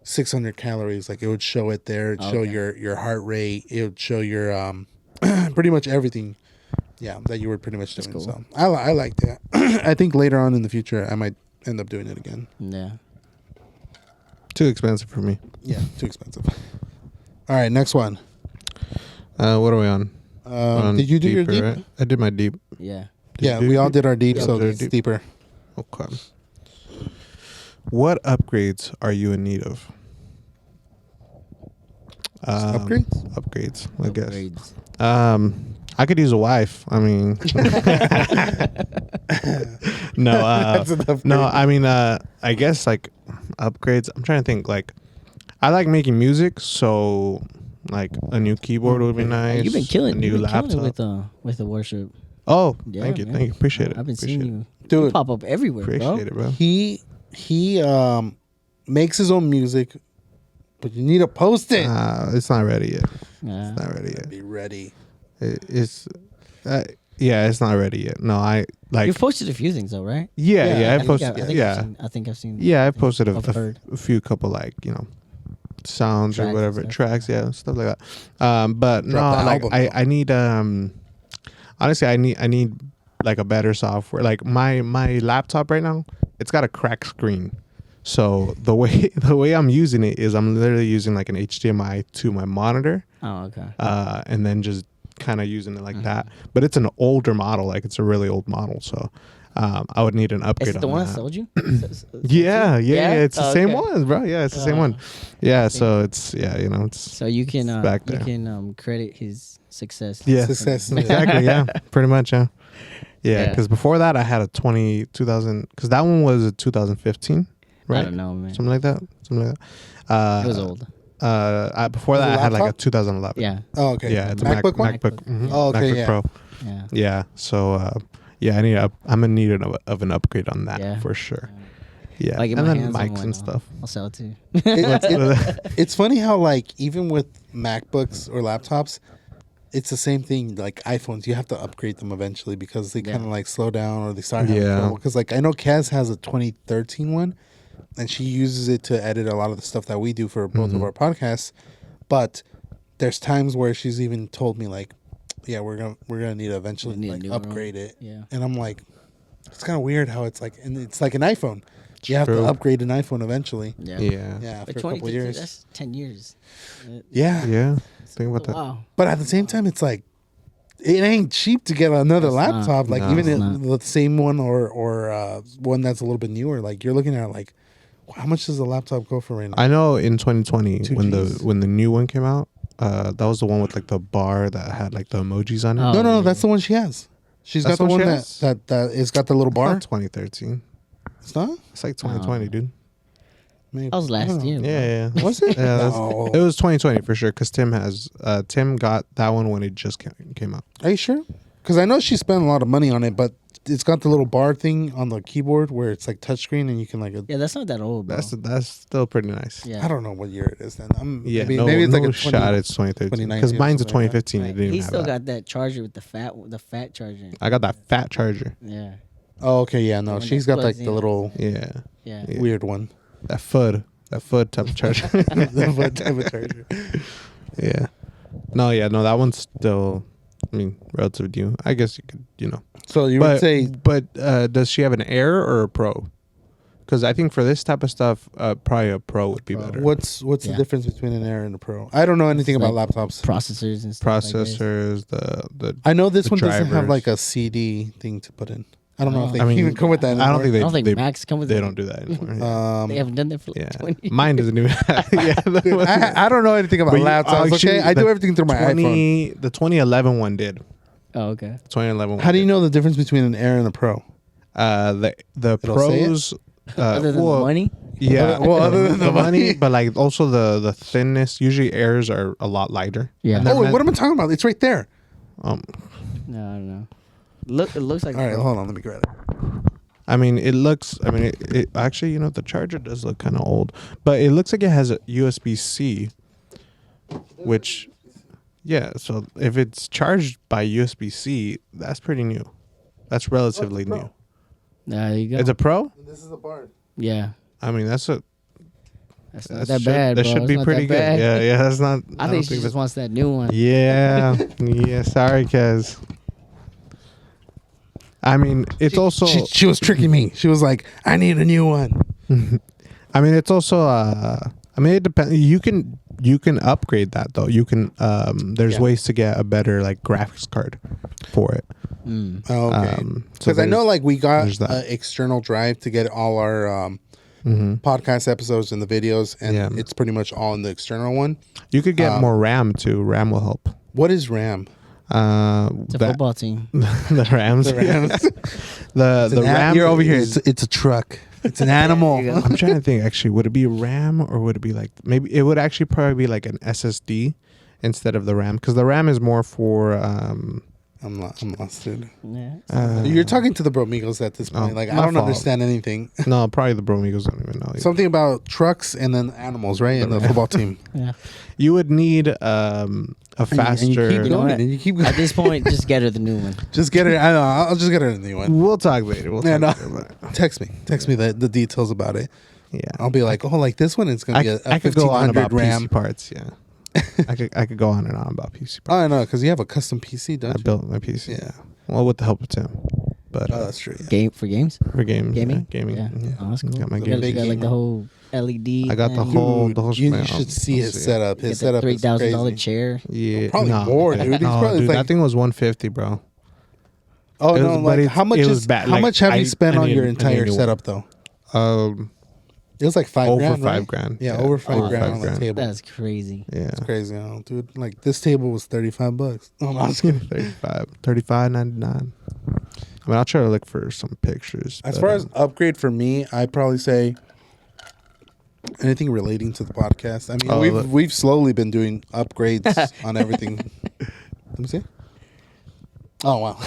600 calories, like it would show it there. It'd show your heart rate. It would show your pretty much everything. Yeah, that you were pretty much doing. Cool. So I like that. I think later on in the future I might end up doing it again. Yeah. Too expensive for me. Yeah, too expensive. All right, next one. What are we on? Did you do your deep? Right? I did my deep. Yeah. We all did our deep, so it's deeper. Okay. What upgrades are you in need of? Upgrades, I guess. I could use a wife. I mean, no, no. I mean, I guess like upgrades. I'm trying to think. Like, I like making music, so like a new keyboard would be nice. You've been killing. A new laptop with the worship. Oh, yeah, thank you. Appreciate it. I've been seeing you. Dude, you pop up everywhere. Appreciate it, bro. He makes his own music, but you need to post it. It's not ready yet. Yeah. It's not ready yet. Be ready. It's not ready yet. No, I like. You've posted a few things though, right? Yeah. I posted. I think I've seen. Yeah, I posted a few couple like sounds tracks or whatever tracks, stuff like that. But no, like I need honestly I need like a better software. Like my laptop right now, it's got a cracked screen. So the way I'm using it is I'm literally using like an HDMI to my monitor. Oh, okay. And then just kind of using it like that. But it's an older model, like it's a really old model. So I would need an upgrade on that. Is it the one I sold you? Yeah. It's the same one, bro. Yeah, it's the same one. Yeah, so it's it's so you can back there. You can credit his success. Yeah, success. Exactly. Yeah, pretty much. Yeah, because before that I had a 2000 because that one was a 2015, right? I don't know, man. Something like that. It was old. Before that I had like a 2011. Yeah. Oh, okay. Yeah, it's MacBook a one? MacBook. Mm-hmm. Oh, okay. MacBook Pro. Yeah. Yeah. So I'm in need of an upgrade on that for sure. Yeah. Like and then mics and stuff. I'll sell it too. It's funny how like even with MacBooks or laptops, it's the same thing. Like iPhones, you have to upgrade them eventually because they kind of like slow down or they start having trouble. Because like I know Kaz has a 2013 one, and she uses it to edit a lot of the stuff that we do for both of our podcasts. But there's times where she's even told me like, yeah, we're gonna need to eventually like upgrade it. Yeah. And I'm like, it's kind of weird how it's like, and it's like an iPhone. You have to upgrade an iPhone eventually. Yeah. For a couple of years. That's 10 years. Yeah. Think about that. Wow. But at the same time, it's like it ain't cheap to get another laptop. Like even the same one or one that's a little bit newer. Like you're looking at like, how much does a laptop go for right now? I know in 2020 2Gs. when the new one came out, that was the one with like the bar that had like the emojis on it. Oh. No, that's the one she has. She's got the one that it's got the little bar. It's not 2013. It's not. It's like 2020, dude. Maybe. That was last year. Yeah. Was it? Yeah, No. it was 2020 for sure. Because Tim got that one when it just came out. Are you sure? Because I know she spent a lot of money on it, but it's got the little bar thing on the keyboard where it's like touchscreen and you can like. Yeah, that's not that old, bro. That's still pretty nice. Yeah. I don't know what year it is then. Maybe it's like a 20, shot. It's 2013 because 2019 mine's a or something like that. 2015. Right. It didn't He have still that. got that charger with the fat charger. I got that fat charger. Yeah. Oh, okay, yeah, no, When she's that got like plugs the in. little Yeah. Yeah. weird one. That FUD type of charger. The type of charger. Yeah. No, that one's still, I mean, relative to you. I guess you could, So you would say, But does she have an Air or a Pro? Because I think for this type of stuff, probably a Pro would be better. what's the difference between an Air and a Pro? I don't know anything about laptops. Processors and stuff. Processors, the I know this one doesn't have drivers. like a CD thing to put in. I don't know if they I mean, even come with that anymore. I don't think I don't think they Macs come with they it. don't do that anymore. Yeah. They haven't done that for like 20 years. Mine doesn't even. I don't know anything about laptops. Okay, I do everything through my iPhone. The 2011 one did. Oh, okay. 2011. One How do you did. know the difference between an Air and a Pro? The It'll say pros? Other than the money? Yeah. Well, other than the money. but like also the thinness. Usually Airs are a lot lighter. Yeah. And they're Oh, what am I talking about? It's right there. Um, No, I don't know. It looks like. All right, hold on. Let me grab it. I mean, it looks. I mean, it actually, the Charger does look kind of old, but it looks like it has a USB-C, which, yeah. So if it's charged by USB-C, that's pretty new. That's relatively new. There you go. It's a Pro. This is a bar. Yeah. I mean, That's not that that should, bad, That bro. should It's be not pretty that good. bad. Yeah, that's not. I don't think she just that's- wants that new one. Yeah, yeah. Sorry, Kaz. I mean, it's also. She was tricking me. She was like, "I need a new one." I mean, it's also. I mean, it depends. You can upgrade that though. You can. There's Yeah. ways to get a better like graphics card for it. Mm. Oh, okay. So Because I know, like, we got there's that. an external drive to get all our podcast episodes and the videos, and Yeah. it's pretty much all in the external one. You could get more RAM too. RAM will help. What is RAM? It's a That- football team. the Rams. The Rams. the RAM. You're over here. is- It's a truck. It's an animal. There you go. I'm trying to think. Actually, would it be RAM or would it be like maybe it would actually probably be like an SSD instead of the RAM because the RAM is more for. I'm lost, dude. Yeah. You're talking to the Bromigos at this point. Oh, Like, I my don't fault. understand anything. No, probably the Bromigos don't even know. Something about trucks and then animals, right? And the football team. Yeah. You would need a faster. And you keep You know going. what? And you keep going. At this point, just get her the new one. Just get it. I know. I'll just get her a new one. We'll talk later. We'll Yeah, talk no. later about it. Text me the details about it. Yeah, I'll be like, oh, like this one is gonna be a I could go on 1500 about RAM. PC parts. Yeah, I could go on and on about PC Oh, parts. I know, because you have a custom PC, I don't you? built my PC. Yeah. Well, with the help of Tim, but Oh, that's true. Yeah. Game for games. for games, Gaming? gaming. Yeah. mhm. Oh, that's cool. Got my You game. got, you got like the whole LED. I got the thing. whole- Dude, shebang. you should see I'll his see it. setup. You His got the setup is $3,000 crazy. chair. Yeah, Probably more, dude. He's No, probably dude, like- that thing was 150, bro. Oh It no! was- but Like, it's- how much it was is bad. how Like, much have you spent I on need- your I need entire a new one. setup though? Um, It was like $5 over grand, right? $5,000. Yeah, over $5 over grand $5 on the grand. table. That's crazy. Yeah, It's crazy, dude. Like this table was $35. Oh, no, I'm just kidding. 35.99. I mean, I'll try to look for some pictures. As but, far as upgrade for me, I'd probably say anything relating to the podcast. I mean, Oh, look. we've slowly been doing upgrades on everything. Let me see. Oh wow.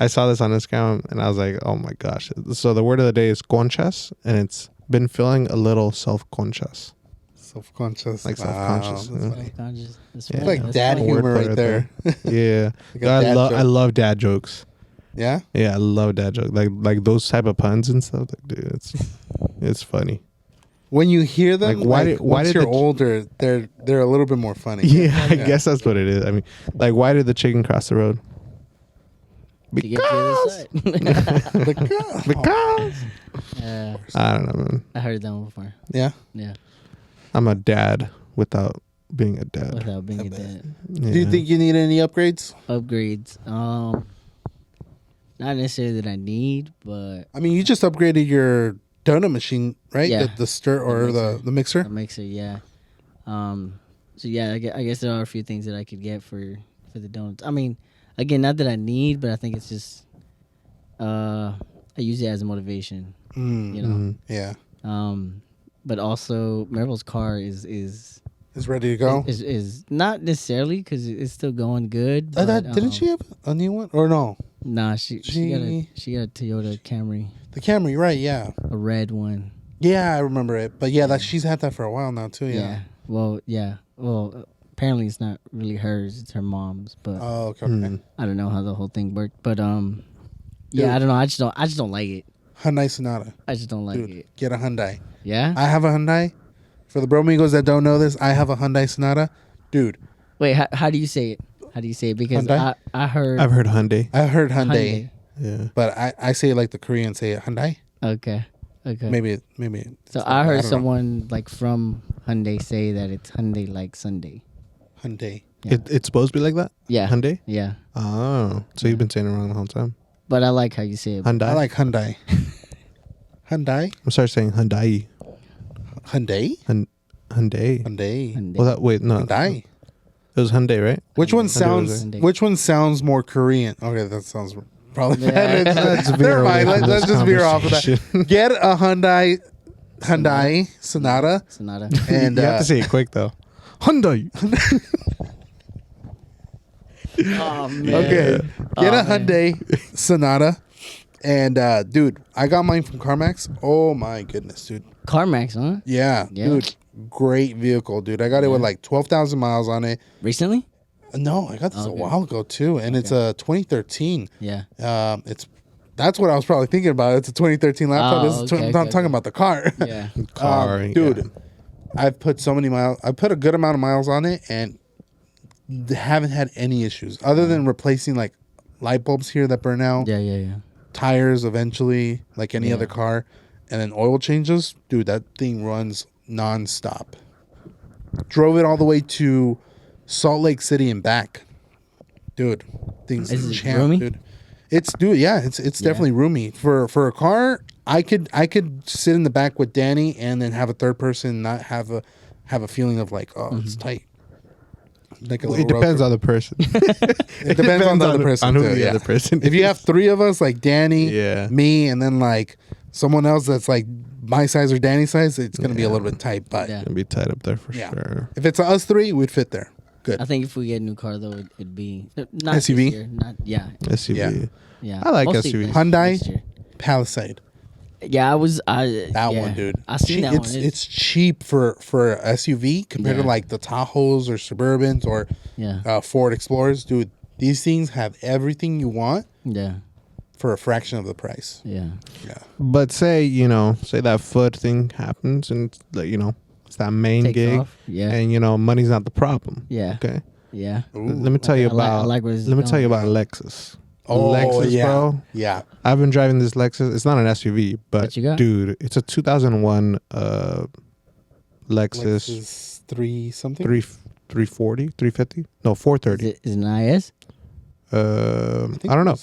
I saw this on Instagram and I was like, oh my gosh. So the word of the day is conchas, and it's been feeling a little self-conscious. Self-conscious. Like self-conscious, Wow, that's yeah. funny. Conscious. That's Yeah. funny. Like That's dad funny. humor Wordplay right right there. Yeah. Like a dad I joke. love dad jokes. Yeah. Yeah, I love dad jokes. Like those type of puns and stuff. Like, dude, it's funny. When you hear them, Like, why once did you're the- older, they're a little bit more funny. Yeah, I guess that's what it is. I mean, like, why did the chicken cross the road? To get to the other side. Because Yeah, I don't know, man. I heard that one before. Yeah. Yeah, I'm a dad without being a dad. without being a dad. Yeah. Do you think you need any upgrades? Upgrades. Not necessarily that I need, but I mean, you just upgraded your donut machine, right? Yeah. The stir or the mixer. a mixer, yeah. So yeah, I guess there are a few things that I could get for the donuts. I mean, again, not that I need, but I think it's just I use it as a motivation, Mm. you know. Mhm. Yeah. But also, Maribel's car is It's ready to go. is not necessarily because it's still going good. But, Didn't she have a new one or no? Nah, she got a Toyota Camry, The Camry, right? Yeah. a red one. Yeah, I remember it. But yeah, she's had that for a while now too. Yeah. Well, yeah. Well, apparently it's not really hers; it's her mom's. But Oh, okay. Mm. I don't know how the whole thing worked. But Dude. yeah, I don't know. I just don't like it. Hyundai Sonata. I just don't like Dude, it. get a Hyundai. Yeah. I have a Hyundai. For the Bromigos that don't know this, I have a Hyundai Sonata. Dude, Wait, how do you say it? How do you say it? Because Hyundai? I heard I've heard Hyundai. I heard Hyundai, Yeah. but I say it like the Koreans say it, Hyundai. Okay. Maybe. So it's I not- heard don't know. someone like from Hyundai say that it's Hyundai like Sunday. Hyundai. Yeah. It's supposed to be like that? Yeah. Hyundai? Yeah. Oh. So you've been saying it wrong the whole time. But I like how you say it. Hyundai? I like Hyundai. Hyundai? I'm sorry saying Hyundai. Hyundai? Hyundai. Hyundai. Hyundai. Well, wait, no. Hyundai. It was Hyundai, right? Which one Hyundai sounds? was it. Which one sounds more Korean? Okay, that sounds probably Yeah. bad. Let's veer Never away mind. from Let's this just veer off of that. conversation. Get a Hyundai Sonata, Sonata. and You have to say it quick, though. Hyundai. Oh man. okay, get Oh, a man. Hyundai Sonata, And dude, I got mine from CarMax. Oh my goodness, dude. CarMax, huh? Yeah, Yeah. dude. Great vehicle, dude. I got it with like 12,000 miles on it. Recently? No, I got this a Okay. while ago too, and it's a 2013. Yeah. That's what I was probably thinking about. It's a 2013 laptop. Oh, This is okay, I'm okay, talking about the car. Yeah. Car, dude. yeah. I've put so many miles. I put a good amount of miles on it, and haven't had any issues other than replacing like light bulbs here that burn out, Yeah. tires eventually, like any Yeah. other car, and then oil changes. Dude, that thing runs nonstop. Drove it all the way to Salt Lake City and back. Dude, things Is it champ, roomy? dude. It's definitely roomy for a car. I could sit in the back with Danny and then have a third person not have a feeling of like, oh, it's tight. Like a Well, little it depends road on the person. It depends on the other person. On who too, the yeah. other person. If you have three of us, like Danny, Yeah. me, and then like someone else that's like my size or Danny's size, it's gonna be a little bit tight. But Yeah. Gonna be tight up there for yeah, sure. if it's us three, we'd fit there. Good. I think if we get a new car though, it'd be not SUV? this year, not SUV. yeah. I like Mostly SUVs. Hyundai? next year. Palisade. Yeah, That yeah. one, dude. I seen that one. It's cheap for a SUV compared to Yeah. like the Tahoes or Suburbans or Yeah. Ford Explorers, dude. These things have everything you want Yeah. for a fraction of the price. Yeah. Yeah. But say that FUD thing happens and it's that main Takes gig off. Yeah. and money's not the problem. Yeah. Okay. Yeah. Let me tell you I like- I about like where this is let me tell you going. about Lexus. Oh, Lexus, yeah. bro. Yeah. I've been driving this Lexus. It's not an SUV, but What you got? dude, it's a 2001 Lexus Lexus 3 something. 340, 350? No, 430. Is it an IS? I don't know.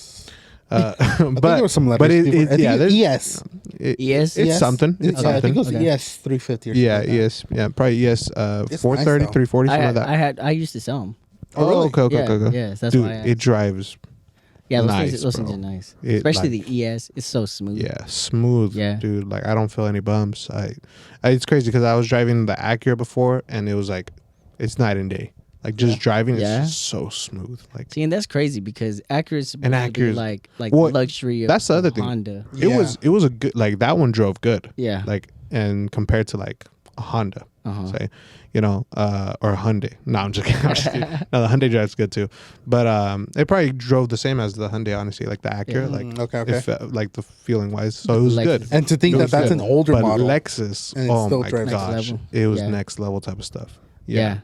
I think but there was some letters. but before. I think there's- ES. ES? It's something. It's Yeah, I think it was Okay. ES 350 or something. Yeah, like that. yes. Yeah, probably yes. It's 430, nice, though. 340, something like that. I used to sell them. Oh, really? Okay. Yeah, yes, that's Dude, why I asked. it drives. Yeah, those nice, things, those things bro. are nice. It, Especially like- the ES. It's so smooth. Yeah, smooth, Yeah. dude. Like I don't feel any bumps. It's crazy because I was driving the Acura before, and it was like, it's night and day. Like just driving is Yeah. just so smooth. Like See, and that's crazy because Acura's supposed to be Acura's- like well, luxury of that's the other thing. Honda. it was a good, like that one drove good. Yeah. Like and compared to like a Honda, Uh-huh. say, or a Hyundai. No, I'm just kidding. No, the Hyundai drives good too, but it probably drove the same as the Hyundai. Honestly, like the Acura, Yeah. like Okay. it felt, like the feeling wise, so it was Lexus. good. And to think It that was that's good. an older but model. Lexus, And it oh still my drives next gosh, level. it was Yeah. next level type of stuff. Yeah.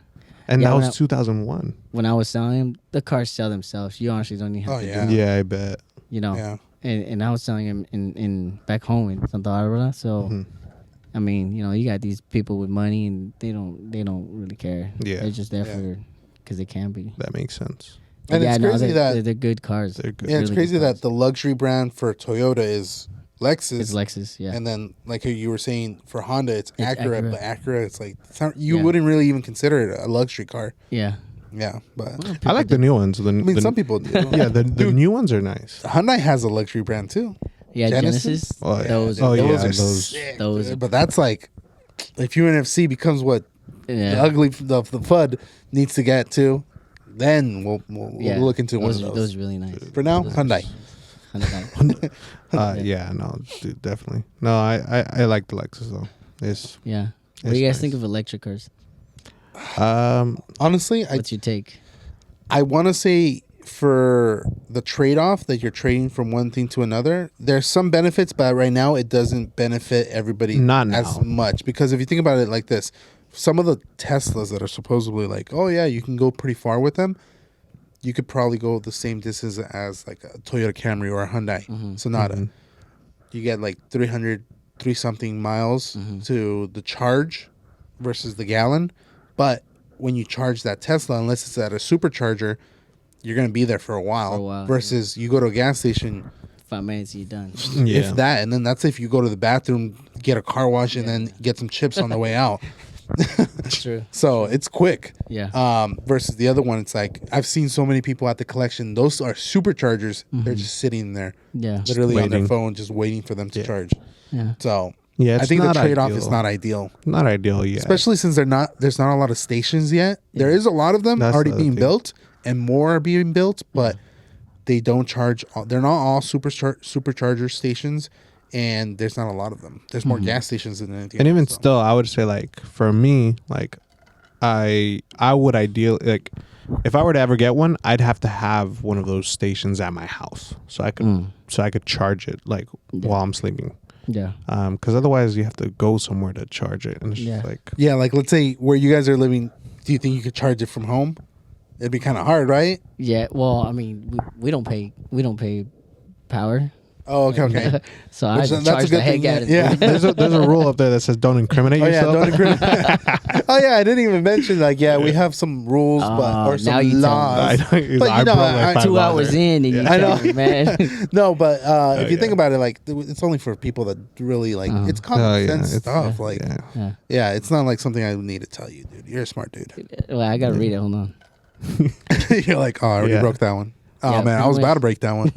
And Yeah, that when was 2001. When I was selling them, the cars sell themselves. You honestly don't even have Oh, to yeah. do it. Yeah, I bet. Yeah. And I was selling them in back home in Santa Barbara. So Mhm. I mean, you got these people with money and they don't really care. Yeah. They're just there Yeah. because they can be. That makes sense. And it's crazy that they're good cars. They're good. yeah, it's really crazy good that cars. the luxury brand for Toyota is Lexus. It's Lexus, yeah. And then, like you were saying, for Honda, it's It's Acura, Acura. but Acura, it's like you Yeah. wouldn't really even consider it a luxury car. Yeah. Yeah, but Well, I like the new ones. I mean, some people do. Yeah, the new ones are nice. Hyundai has a luxury brand too. Yeah, Genesis. Oh, yeah. Those, Oh, are, yeah, those are those- sick, those dude. are- But that's like, if UNFC becomes what the yeah. ugly the FUD needs to get to, then we'll Yeah. look into one of Those those. are really nice. For now, Those are- Hyundai. Hyundai. Yeah, no, dude, definitely. No, I like the Lexus though. It's Yeah. What do It's you guys nice. think of electric cars? Honestly, What's your take? I want to say for the trade-off that you're trading from one thing to another, there's some benefits, but right now it doesn't benefit everybody Not as now. much. Because if you think about it like this, some of the Teslas that are supposedly like, oh yeah, you can go pretty far with them, you could probably go the same distance as like a Toyota Camry or a Hyundai Sonata. You get like 3 something miles to the charge versus the gallon. But when you charge that Tesla, unless it's at a supercharger, you're going to be there for a while. Versus you go to a gas station, 5 minutes, you're done. yeah. if that. And then that's if you go to the bathroom, get a car wash, and then get some chips on the way out. That's true. So it's quick. Yeah. Versus the other one, it's like I've seen so many people at the collection. Those are superchargers. They're just sitting there, Yeah. literally on their waiting. phone, just waiting for them to charge. Yeah. So Yeah, I it's think the not trade-off ideal. is not ideal, Not ideal yet. especially since there's not a lot of stations yet. There is a lot of them That's already the other being thing. built, and more are being built, but they don't charge. They're not all supercharger stations, and there's not a lot of them. There's more gas stations than anything. And even else, still, I would say like for me, like I would ideally like if I were to ever get one, I'd have to have one of those stations at my house so I could charge it like while I'm sleeping. Yeah. Because otherwise you have to go somewhere to charge it, and it's just like like let's say where you guys are living. Do you think you could charge it from home? It'd be kind of hard, right? Yeah. Well, I mean, we don't pay power. Oh, okay. So I Which, just that's a charge good the heck thing, out of yeah. it. there's a rule up there that says don't incriminate Oh yeah, yourself. don't agree. Oh yeah, I didn't even mention like we have some rules, but or some now you tell me. laws. But you know, broke like I- 5 2 hours dollars. in, and you I tell know. me, man. No, but if you yeah. think about it, like it's only for people that really like it's common sense stuff. Like Yeah. it's not like something I would need to tell you, dude. You're a smart dude. Well, I gotta read it. Hold on. You're like, oh, I already Yeah. broke that one. Oh Yeah, man, I was pretty about to much. break that one.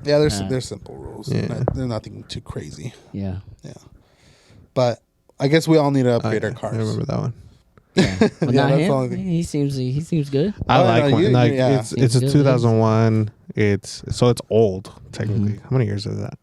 Yeah, there's simple rules. Yeah. They're nothing too crazy. Yeah. Yeah, but I guess we all need to upgrade our I cars. remember that one. Yeah. But Yeah, not that's him. the only thing. He seems good. I Oh, like no, one. you- Like yeah. it's a good, 2001. It's old technically. How many years is that?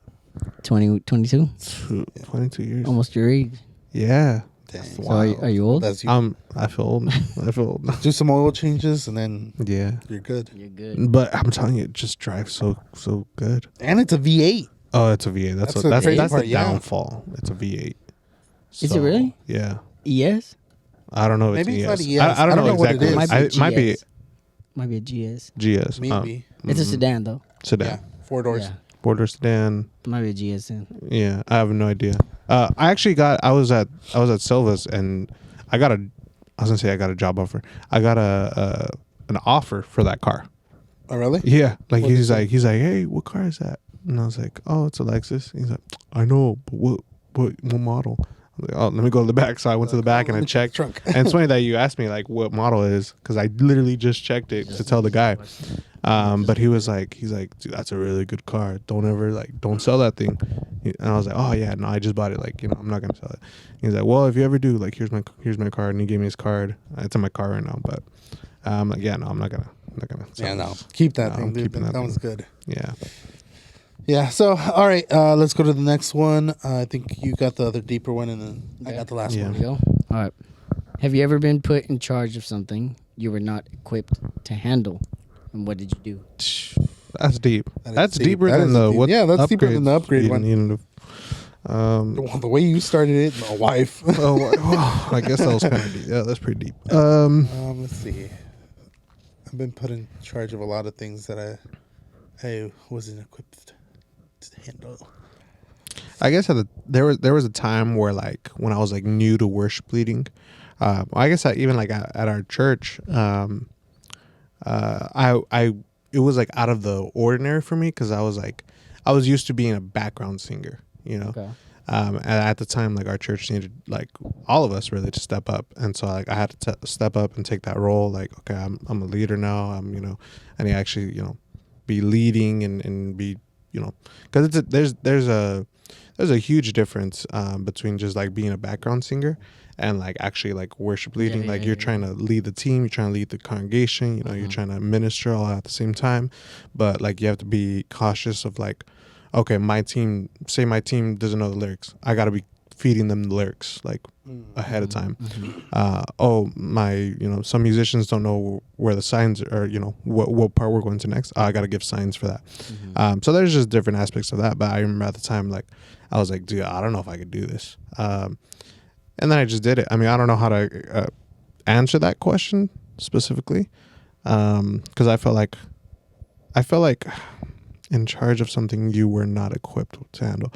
22, 22 years. almost your age. Yeah. Dang. So are you old? That's you. I feel old. I feel old. Do some oil changes and then Yeah. you're good. You're good. But I'm telling you, it just drives so good. And it's a V8. Oh, it's a V8. That's That's the that's crazy the part, yeah. downfall. It's a V8. Is it really? Yeah. ES? I don't know. Maybe it's it's ES. not ES. I don't know what it exactly. is. Might be Might be GS. Might be a GS. GS. Maybe. It's a sedan though. Sedan. Yeah. 4 doors. Yeah. 4-door sedan. Might be a GS then. Yeah, I have no idea. I actually I was at Silva's and I got a job offer. I got an offer for that car. Oh really? Yeah, like What he's is like, hey, what car is that? And I was like, oh, it's a Lexus. He's like, I know, but what model? I was like, oh, let me go to the back. So I went to the back and I checked. Trunk. And it's funny that you asked me like what model it is because I literally just checked it to tell the guy. But he's like, dude, that's a really good car. Don't sell that thing. And I was like, oh yeah, no, I just bought it. Like, I'm not gonna sell it. He's like, well, if you ever do, like, here's my card. And he gave me his card. It's in my car right now. But I'm like, yeah, no, I'm not gonna. Sell Yeah, no. this. Keep that No, thing, I'm dude. keeping That that one's thing. good. Yeah. Yeah. So, all right, let's go to the next one. I think you got the other deeper one, and then I got the last Yeah. There one. we go. All right. Have you ever been put in charge of something you were not equipped to handle? And what did you do? That's deep. That is That's deep. deeper That than is the deep. what? Yeah, that's deeper than the upgrades upgrade you one. needed to- Well, the way you started it, my wife. I guess that was kind of deep. Yeah, that's pretty deep. Let's see. I've been put in charge of a lot of things that I wasn't equipped to handle. I guess there was a time where like when I was like new to worship leading, I guess even like at our church, it was like out of the ordinary for me because I was used to being a background singer, Okay. And at the time, like our church needed like all of us really to step up, and so like I had to step up and take that role. Like, okay, I'm a leader now. I need to actually be leading and be because there's a huge difference between just like being a background singer and like actually like worship leading. Yeah, like you're trying to lead the team, you're trying to lead the congregation. You're trying to minister all at the same time, but like you have to be cautious of like, okay, my team doesn't know the lyrics. I got to be feeding them the lyrics like ahead of time. Some musicians don't know where the signs are, what part we're going to next. I got to give signs for that. So there's just different aspects of that. But I remember at the time, like, I was like, dude, I don't know if I could do this. And then I just did it. I mean, I don't know how to answer that question specifically. Because I felt like in charge of something you were not equipped to handle.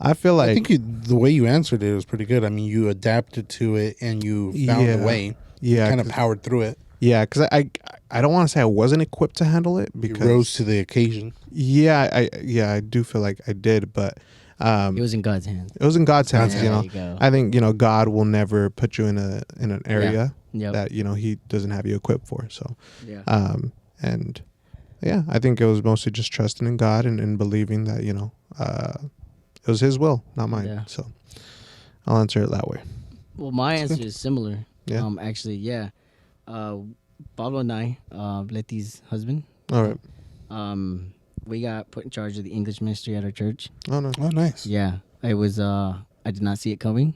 I feel like I think the way you answered it was pretty good. I mean, you adapted to it and you found a way. Yeah, Kind of powered through it. Yeah, because I don't want to say I wasn't equipped to handle it You because rose to the occasion. I do feel like I did, but It was in God's hands. it was in God's hands. Yeah, there you go. I think God will never put you in an area Yep. that He doesn't have you equipped for. So, Yeah. and yeah, I think it was mostly just trusting in God and believing that it was His will, not mine. Yeah. So, I'll answer it that way. Well, my answer is similar. Yeah. Actually, yeah. Pablo and I, Letty's husband, All right. We got put in charge of the English ministry at our church. Oh no. Oh, nice. Yeah, it was. I did not see it coming,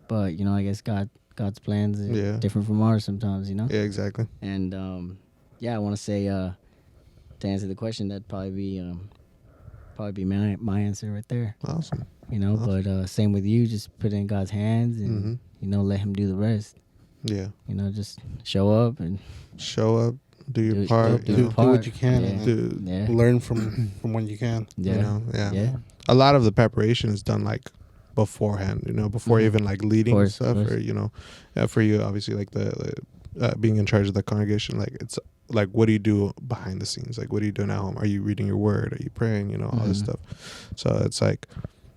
but I guess God's plans are Yeah. different from ours sometimes. Yeah, exactly. And I want to say to answer the question, that'd probably be my answer right there. Awesome. But same with you. Just put it in God's hands and let Him do the rest. Yeah. Just show up and Show up, do your Do- part. do you Do, know, do what you can. Yeah. And do, yeah, learn from when you can. yeah, you know, yeah. yeah. A lot of the preparation is done like beforehand, before Mhm. even like leading Course, and of stuff, course. or for you, obviously, like the being in charge of the congregation, like it's like, what do you do behind the scenes? Like, what are you doing at home? Are you reading your word? Are you praying? All this Mhm. stuff. So it's like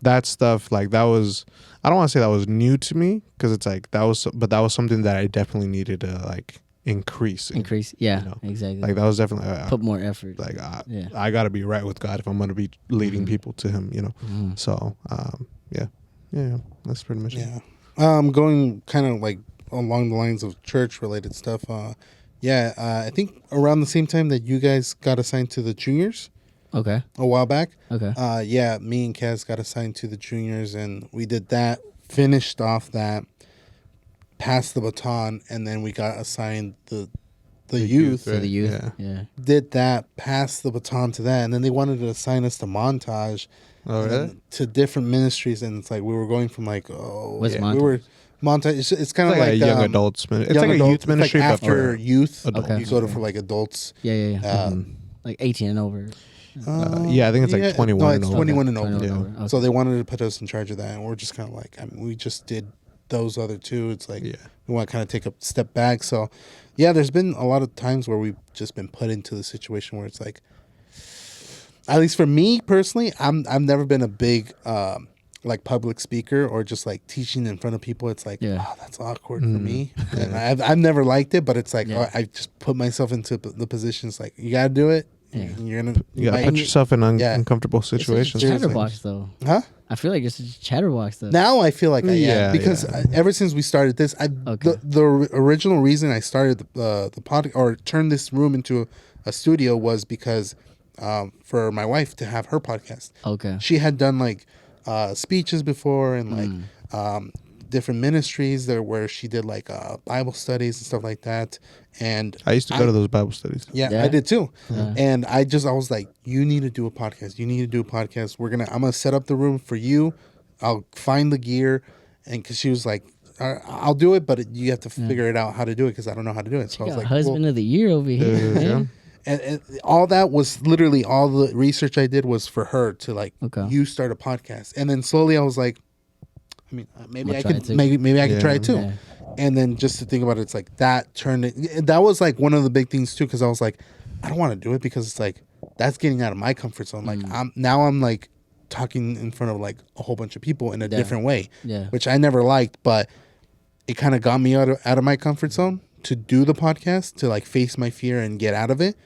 that stuff, like that was, I don't want to say that was new to me, because it's like that was something that I definitely needed to like increase. Yeah, you know, exactly. Like that was definitely Put more effort. like Yeah. I got to be right with God if I'm going to be leading Mhm. people to Him. Mhm. So yeah, that's pretty much it. Yeah. Going kind of like along the lines of church related stuff. I think around the same time that you guys got assigned to the juniors Okay. a while back. Okay. Me and Kaz got assigned to the juniors, and we did that. Finished off that, passed the baton, and then we got assigned the youth. So the youth. Yeah. Yeah. Did that, passed the baton to that, and then they wanted to assign us to Montage. Oh, and really? then to different ministries, and it's like we were going from like What's we Montage? were Montage. It's kind of It's like a young um, adults ministry. It's young like a adults. youth It's like ministry, but after for youth. adults. Okay. You go to for like adults. Yeah. Um, Like 18 and over. Yeah, I think it's like 21 No, and it's over. 21 and 21 over. Yeah. and over. Okay. So they wanted to put us in charge of that, and we're just kind of like, we just did those other two. It's like Yeah. we want to kind of take a step back. So, yeah, there's been a lot of times where we've just been put into the situation where it's like, at least for me personally, I've never been a big like public speaker or just like teaching in front of people. It's like, Yeah. that's awkward for me, and I've never liked it. But it's like I just put myself into the positions like you gotta do it. Yeah. You're gonna You gotta might- put yourself in Yeah. uncomfortable It's such a situations. chatterbox though. huh? I feel like it's a chatterbox though. Now I feel like I am Yeah, because yeah. ever since we started this, Okay. the original reason I started the pod or turned this room into a studio was because for my wife to have her podcast. Okay. She had done like speeches before and like different ministries there where she did like Bible studies and stuff like that. And I used to go to those Bible studies. yeah, Yeah. I did too. Yeah. And I was like, you need to do a podcast. You need to do a podcast. I'm gonna set up the room for you. I'll find the gear, and because she was like, I'll do it, but you have to figure it out how to do it because I don't know how to do it. So I was Got like, husband of the year over here. Yeah. man. and all that was literally all the research I did was for her to like, Okay. you start a podcast, and then slowly I was like, I mean, maybe I'll I try could it too. maybe I could Yeah. try it too. Yeah. And then just to think about it, it's like that turned it. That was like one of the big things too, because I was like, I don't want to do it because it's like that's getting out of my comfort zone. Like I'm like talking in front of like a whole bunch of people in a different way, Yeah. which I never liked, but it kind of got me out of my comfort zone to do the podcast, to like face my fear and get out of it.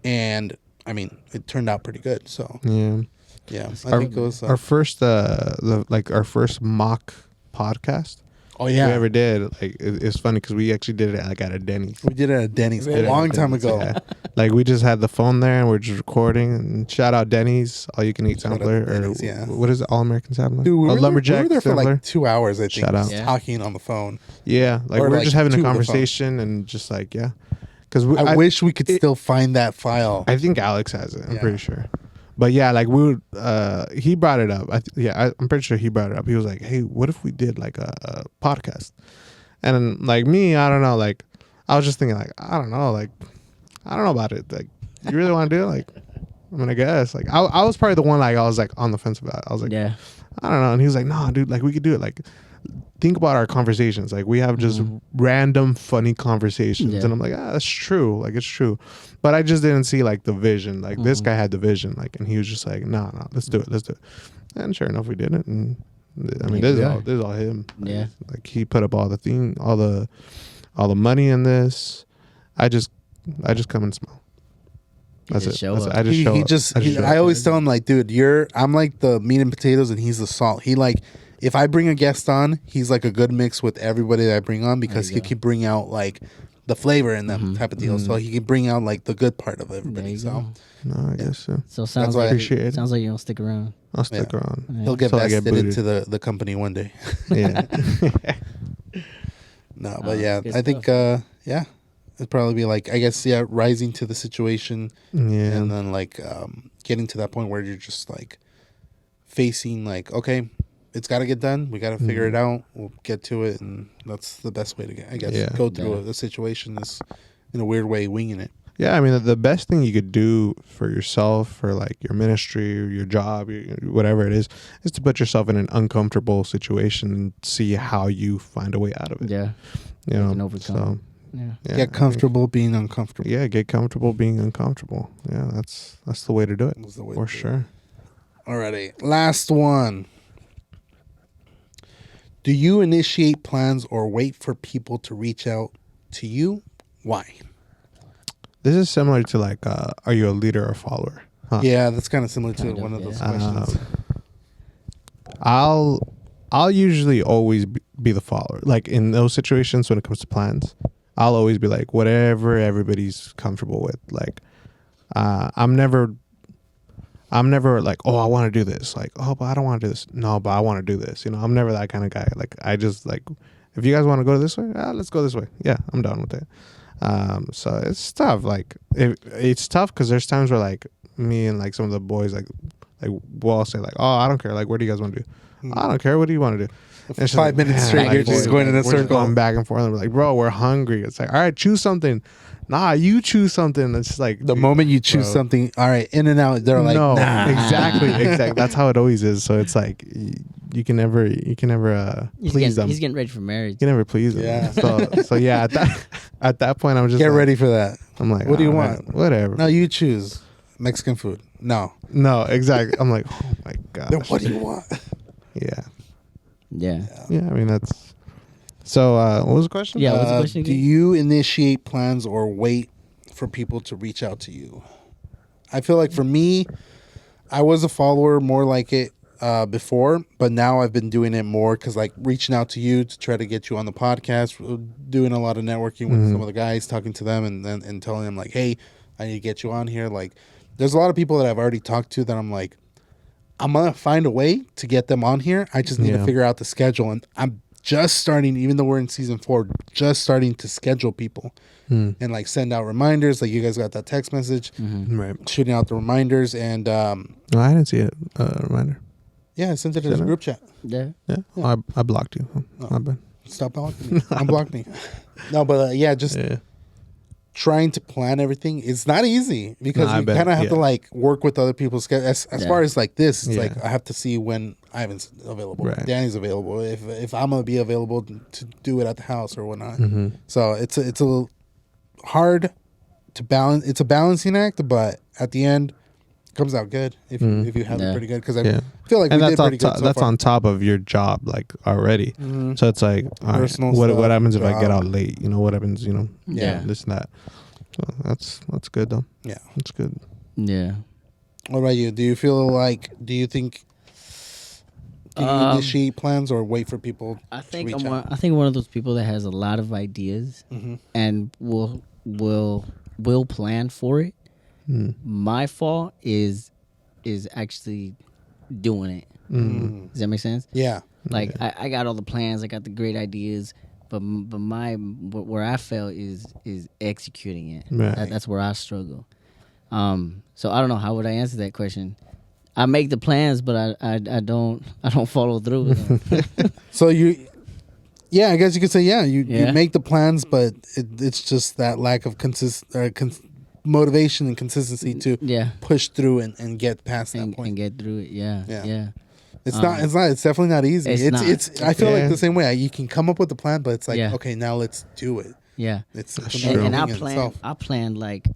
And I mean, it turned out pretty good. So Yeah. yeah, I think it was. Our first our first mock podcast Oh we yeah, ever did, like it's funny because we actually did it like at a Denny's. we did it at Denny's a long time ago. Yeah. Like we just had the phone there and we're just recording. And shout out Denny's, all you can eat Shout out sampler, or Denny's, yeah. what is it, All American sampler? Dude, we were Lumberjack there for sampler. like 2 hours, I think, Shout out. just Yeah. talking on the phone. Yeah, like Or we're like just having to a the phone. conversation and just like because I wish we could still find that file. I think Alex has it. I'm Yeah. pretty sure. But yeah, like we would, he brought it up. I'm pretty sure he brought it up. He was like, "Hey, what if we did like a podcast?" And then, like me, I don't know. Like I was just thinking, like I don't know about it. Like you really want to do it? Like I mean, I guess. Like I was probably the one like I was like on the fence about it. I was like, Yeah. I don't know. And he was like, "No, dude. Like we could do it. Like think about our conversations. Like we have just random funny conversations." Yeah. And I'm like, that's true. Like it's true. But I just didn't see like the vision. Like this guy had the vision. Like, and he was just like, no, let's do it. Let's do it. And sure enough, we did it. And I mean, Here this we is are. all him. Yeah. Like he put up all the money in this. I just come and smell. That's just it. show That's up. it. I just show up. I show I up. always tell him like, dude, I'm like the meat and potatoes and he's the salt. He like, if I bring a guest on, he's like a good mix with everybody that I bring on because There you he'll go. keep bringing out like the flavor in them type of deal. So he can bring out like the good part of There everybody. you So go. No, I guess so. So sounds why I like appreciate it. sounds like you don't stick around. I'll stick around. he'll get Till I get vested booted. into the company one day. Yeah. No, but yeah, good I think yeah, it'd probably be like, I guess, yeah, rising to the situation Yeah. and then like getting to that point where you're just like facing like, okay, it's got to get done. We got to figure it out. We'll get to it, and that's the best way to get, I guess, Yeah. go through a situation is in a weird way winging it. Yeah, I mean, the best thing you could do for yourself, for like your ministry, or your job, whatever it is to put yourself in an uncomfortable situation and see how you find a way out of it. Yeah. You can know, overcome. so Yeah. yeah, Get comfortable being uncomfortable. Yeah, get comfortable being uncomfortable. Yeah, that's the way to do it. That's the way For to do it. sure. Alrighty, last one. Do you initiate plans or wait for people to reach out to you? Why? This is similar to like, are you a leader or follower? Huh. Yeah, that's kind of similar to Kind of, one of yeah. those questions. I'll usually always be the follower. Like in those situations when it comes to plans, I'll always be like whatever everybody's comfortable with. Like I'm never like, oh, I want to do this. Like, oh, but I don't want to do this. No, but I want to do this. You know, I'm never that kind of guy. Like I just like, if you guys want to go this way, let's go this way. Yeah, I'm down with it. So it's tough. Like it's tough because there's times where like me and like some of the boys like we'll all say like, oh, I don't care. Like, what do you guys want to do? I don't care. What do you want to do? And it's 5 minutes man, straight, like, you're just boy, going in a we're just circle. going back and forth. And we're like, bro, we're hungry. It's like, all right, choose something. Nah, you choose something. It's just like The moment you choose bro. something, all right, in and out, they're like, no, nah. exactly. That's how it always is. So it's like you can never please them. He's getting ready for marriage. You can never please them. Yeah. So yeah, at that point, I'm just Get like, ready for that. I'm like, What do you "Oh, want?" man, whatever. No, you choose Mexican food. No. No, exactly. I'm like, oh my god. Then what do you want? Yeah. Yeah. Yeah. I mean, that's. So, what was the question? Yeah. What's the question Do again? you initiate plans or wait for people to reach out to you? I feel like for me, I was a follower more like it before, but now I've been doing it more because like reaching out to you to try to get you on the podcast, doing a lot of networking with some of the guys, talking to them and telling them like, hey, I need to get you on here. Like there's a lot of people that I've already talked to that I'm like, I'm going to find a way to get them on here. I just need to figure out the schedule. And I'm just starting, even though we're in season 4, just starting to schedule people and like send out reminders. Like you guys got that text message, Right. shooting out the reminders. And No, I didn't see it. Reminder. yeah, I sent it as a group chat. Yeah. Yeah. Oh, I blocked you. My bad. Stop blocking me. Unblock me. No, but yeah, just Yeah. trying to plan everything. It's not easy because No, I you bet, kind of have to yeah. like work with other people's schedule. As far as like this, it's Yeah. like I have to see when Ivan's available, Right. Danny's available, if I'm gonna be available to do it at the house or whatnot. Mm-hmm. So it's a little hard to balance. It's a balancing act, but at the end, it comes out good if you have it Yeah. pretty good. Because I Yeah. feel like And we that's did pretty on good so that's far. on top of your job, like already. So it's like, all right, Personal what stuff, happens if I get job. out late? You know, what happens? You know, Yeah. this and that. So that's good though. Yeah. That's good. Yeah. What about you? Do you feel like? Do you think? Do you initiate plans or wait for people? I think reach I'm out? I think one of those people that has a lot of ideas and will plan for it. My fault is actually doing it. Does that make sense? Yeah. Like I got all the plans, I got the great ideas, but where I fail is executing it. Right. That's where I struggle. So I don't know, how would I answer that question? I make the plans, but I don't follow through with them. So yeah, I guess you could say you Yeah. make the plans, but it's just that lack of motivation and consistency to Yeah. push through and get past that And point. get through it. Yeah. Yeah. Yeah. It's not. It's definitely not easy. It's not. I feel like Yeah. the same way. You can come up with a plan, but it's like, Yeah. okay, now let's do it. Yeah. It's true. And I in itself. planned like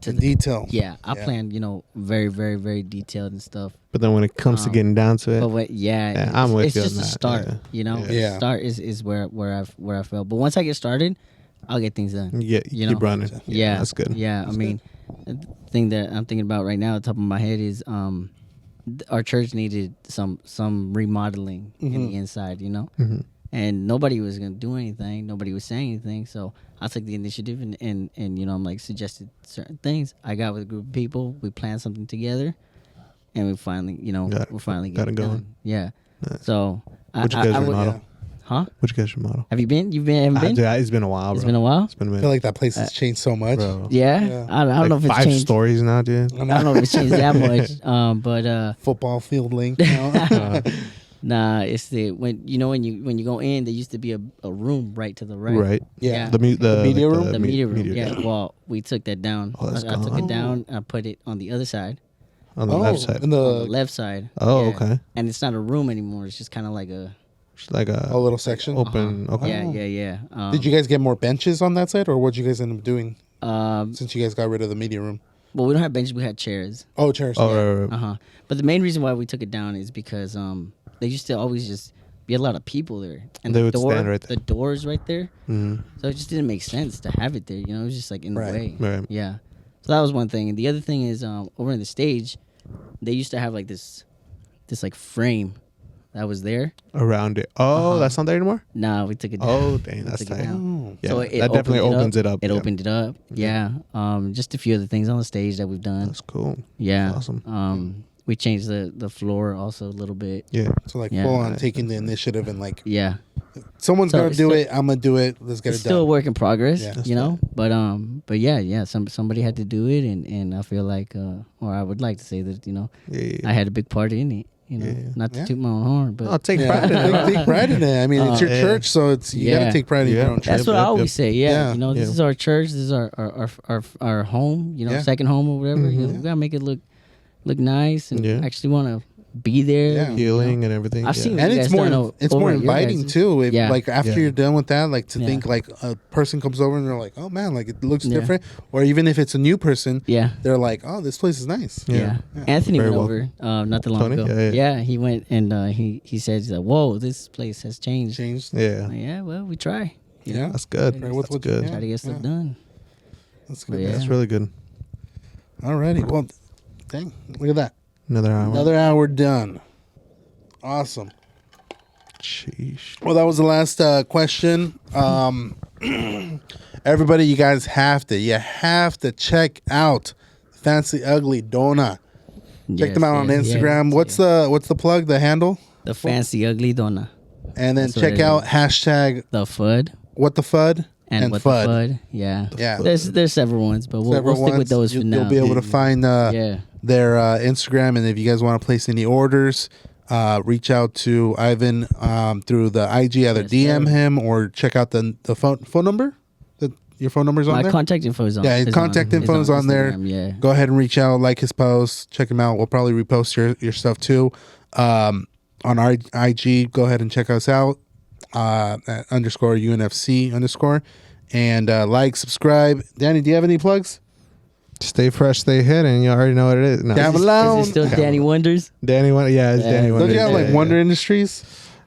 to In detail. Yeah, I Yeah. planned, very, very, very detailed and stuff. But then when it comes to getting down to it, But I'm with it's you on just a that, start, yeah. Yeah. Start is where I fell. But once I get started, I'll get things done. you you keep know? running. Yeah, That's good. Yeah, I mean, the thing that I'm thinking about right now, at the top of my head, is our church needed some remodeling in the inside, and nobody was gonna do anything. Nobody was saying anything. So I took the initiative and I'm like suggested certain things. I got with a group of people. We planned something together, and we finally, we're finally got getting it going. done. Yeah. Nice. So What'd you guys would, remodel? huh? What'd you guys remodel? Have you been? Haven't been? Dude, it's been a while, bro. It's been a while. It's been a I minute. feel like that place has changed so much. Bro. Yeah. Yeah. I don't Like know if it's 5 changed. stories now, dude. I don't know if it's changed that much. But Football field link. You know? nah, it's when you go in, there used to be a room right to the right. Right. Yeah. The media room? The media room. media Yeah. Well, we took that down. Oh, that's I took gone. it down. I put it on the other side. On the left side. in On the the left side. Oh, Yeah. okay. And it's not a room anymore. It's just kind of like a. It's like a little section. open. Okay. Yeah. Did you guys get more benches on that side, or what did you guys end up doing Um. since you guys got rid of the media room? Well, we don't have benches. We had chairs. Oh, chairs. Oh, right. Uh huh. But the main reason why we took it down is because they used to always just be a lot of people there, and They the would door, stand right there. the door's right there, Mm-hmm. so it just didn't make sense to have it there. It was just like in Right. the way. Right. Yeah. So that was one thing, and the other thing is over in the stage, they used to have like this like frame that was there. Around it. Oh, that's not there anymore? Nah, we took it down. Oh, dang. We That's took it tight. down. Yeah, So that definitely opens it up. It Yeah. opened it up. Yeah. Just a few other things on the stage that we've done. That's cool. Yeah. That's awesome. We changed the floor also a little bit. Yeah. So like Yeah. full on taking the initiative and like Yeah. someone's So gonna it's do still- it. I'm gonna do it. Let's get It's it still a done. work in progress, Yeah. But yeah. Somebody had to do it, and I feel like, or I would like to say that Yeah. I had a big part in it. Yeah. Not to Yeah. toot my own horn, but I'll take Yeah. pride in it. Take pride in it. I mean, it's your Yeah. church, so it's you Yeah. gotta take pride in your Yeah. own church. that's what I Yep, always yep. say. Yeah. Yeah, this Yeah. is our church. This is our home. Yeah. Second home or whatever. Mhm. We gotta make it look nice and Yeah. actually want to be there. Yeah. Healing and everything. I've yeah. seen- And You it's guys more don't know it's over more at your inviting guys'. too. If Yeah. like after Yeah. you're done with that, like to Yeah. think like a person comes over and they're like, oh man, like it looks Yeah. different. Or even if it's a new person, Yeah. they're like, oh, this place is nice. Yeah. Yeah. Anthony Very went well. over not too long Tony? ago. Yeah. He went and he said, he's like, whoa, this place has changed. Changed. Yeah. Like, yeah, well, we try. Yeah. That's good. Right, what's That's what you- good. yeah. Try to get stuff done. That's But good. yeah. That's really good. Alrighty. Well, dang, look at that. Another hour. Another hour done. Awesome. Sheesh. Well, that was the last question. Everybody, you guys have to check out Fancy Ugly Dona. Check them out on Instagram. What's the plug? The handle? the Fancy Ugly Dona? And then That's what check it out is. hashtag The FUD what the FUD and what FUD. the FUD. Yeah. Yeah. There's several ones, but we'll Several stick with ones. those for now. You'll be able to find yeah. their Instagram, and if you guys want to place any orders, reach out to Ivan through the IG, either Yes, DM sir. him or check out the phone number. Your phone number's on My there. contact info is on. Yeah, his contact info is on there. Instagram, yeah. Go ahead and reach out, like his post, check him out. We'll probably repost your stuff too on our IG. Go ahead and check us out at _UNFC_ and like, subscribe. Danny, do you have any plugs? Stay fresh, stay hidden. You already know what it is. No. Down Is below. it still Danny Wonders? Danny Wonder. Yeah, it's Yeah. Danny Wonder. Don't you have like Yeah, Wonder yeah. Industries?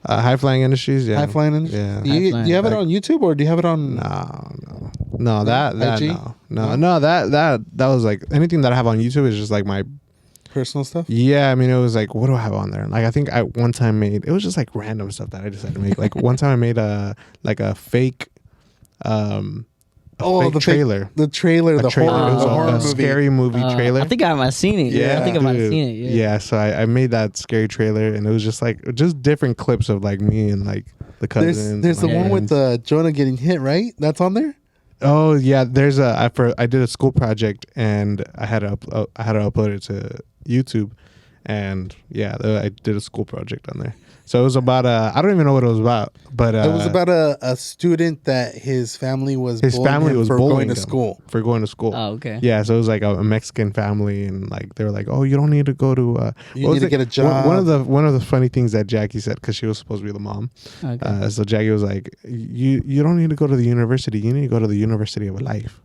High Flying Industries? Yeah. High Flying Industries? Yeah. Do you have it Like- on YouTube or do you have it on? No, that IG? no, that was like anything that I have on YouTube is just like my Personal stuff? yeah. I mean, it was like what do I have on there? Like I think I one time made it was just like random stuff that I decided to make. Like one time I made a fake fake the trailer. The trailer, A the trailer. horror, It was the a horror movie. scary movie trailer. I think I might have seen it. Yeah, I think I might have dude. seen it. Yeah. So I made that scary trailer, and it was just like just different clips of like me and like the cousins. There's the and my one with friends. Jonah getting hit, right? That's on there? Oh yeah, there's I did a school project and I had to upload it to YouTube, and yeah, I did a school project on there. So it was about I don't even know what it was about, but It was about a student that his family was bullying him for bullying going to him school. for going to school. Oh, okay. Yeah, so it was like a Mexican family, and like they were like, "Oh, you don't need to go to. You what need was to it? get a job." One of the funny things that Jackie said, because she was supposed to be the mom. Okay. So Jackie was like, "You don't need to go to the university. You need to go to the University of Life."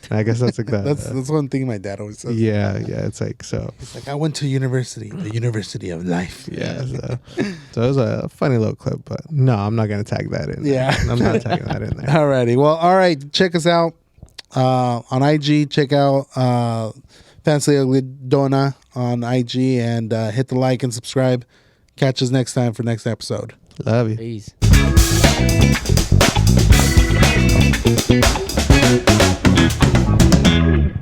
And I guess that's like That's one thing my dad always says. yeah. It's like so. It's like I went to university, the University of Life. Yeah, so it was a funny little clip, but no, I'm not gonna tag that in. Yeah. I'm not tagging that in there. Alrighty. Well, all right. Check us out on IG. Check out Fancy Ugly Dona on IG and hit the like and subscribe. Catch us next time for next episode. Love you. Peace.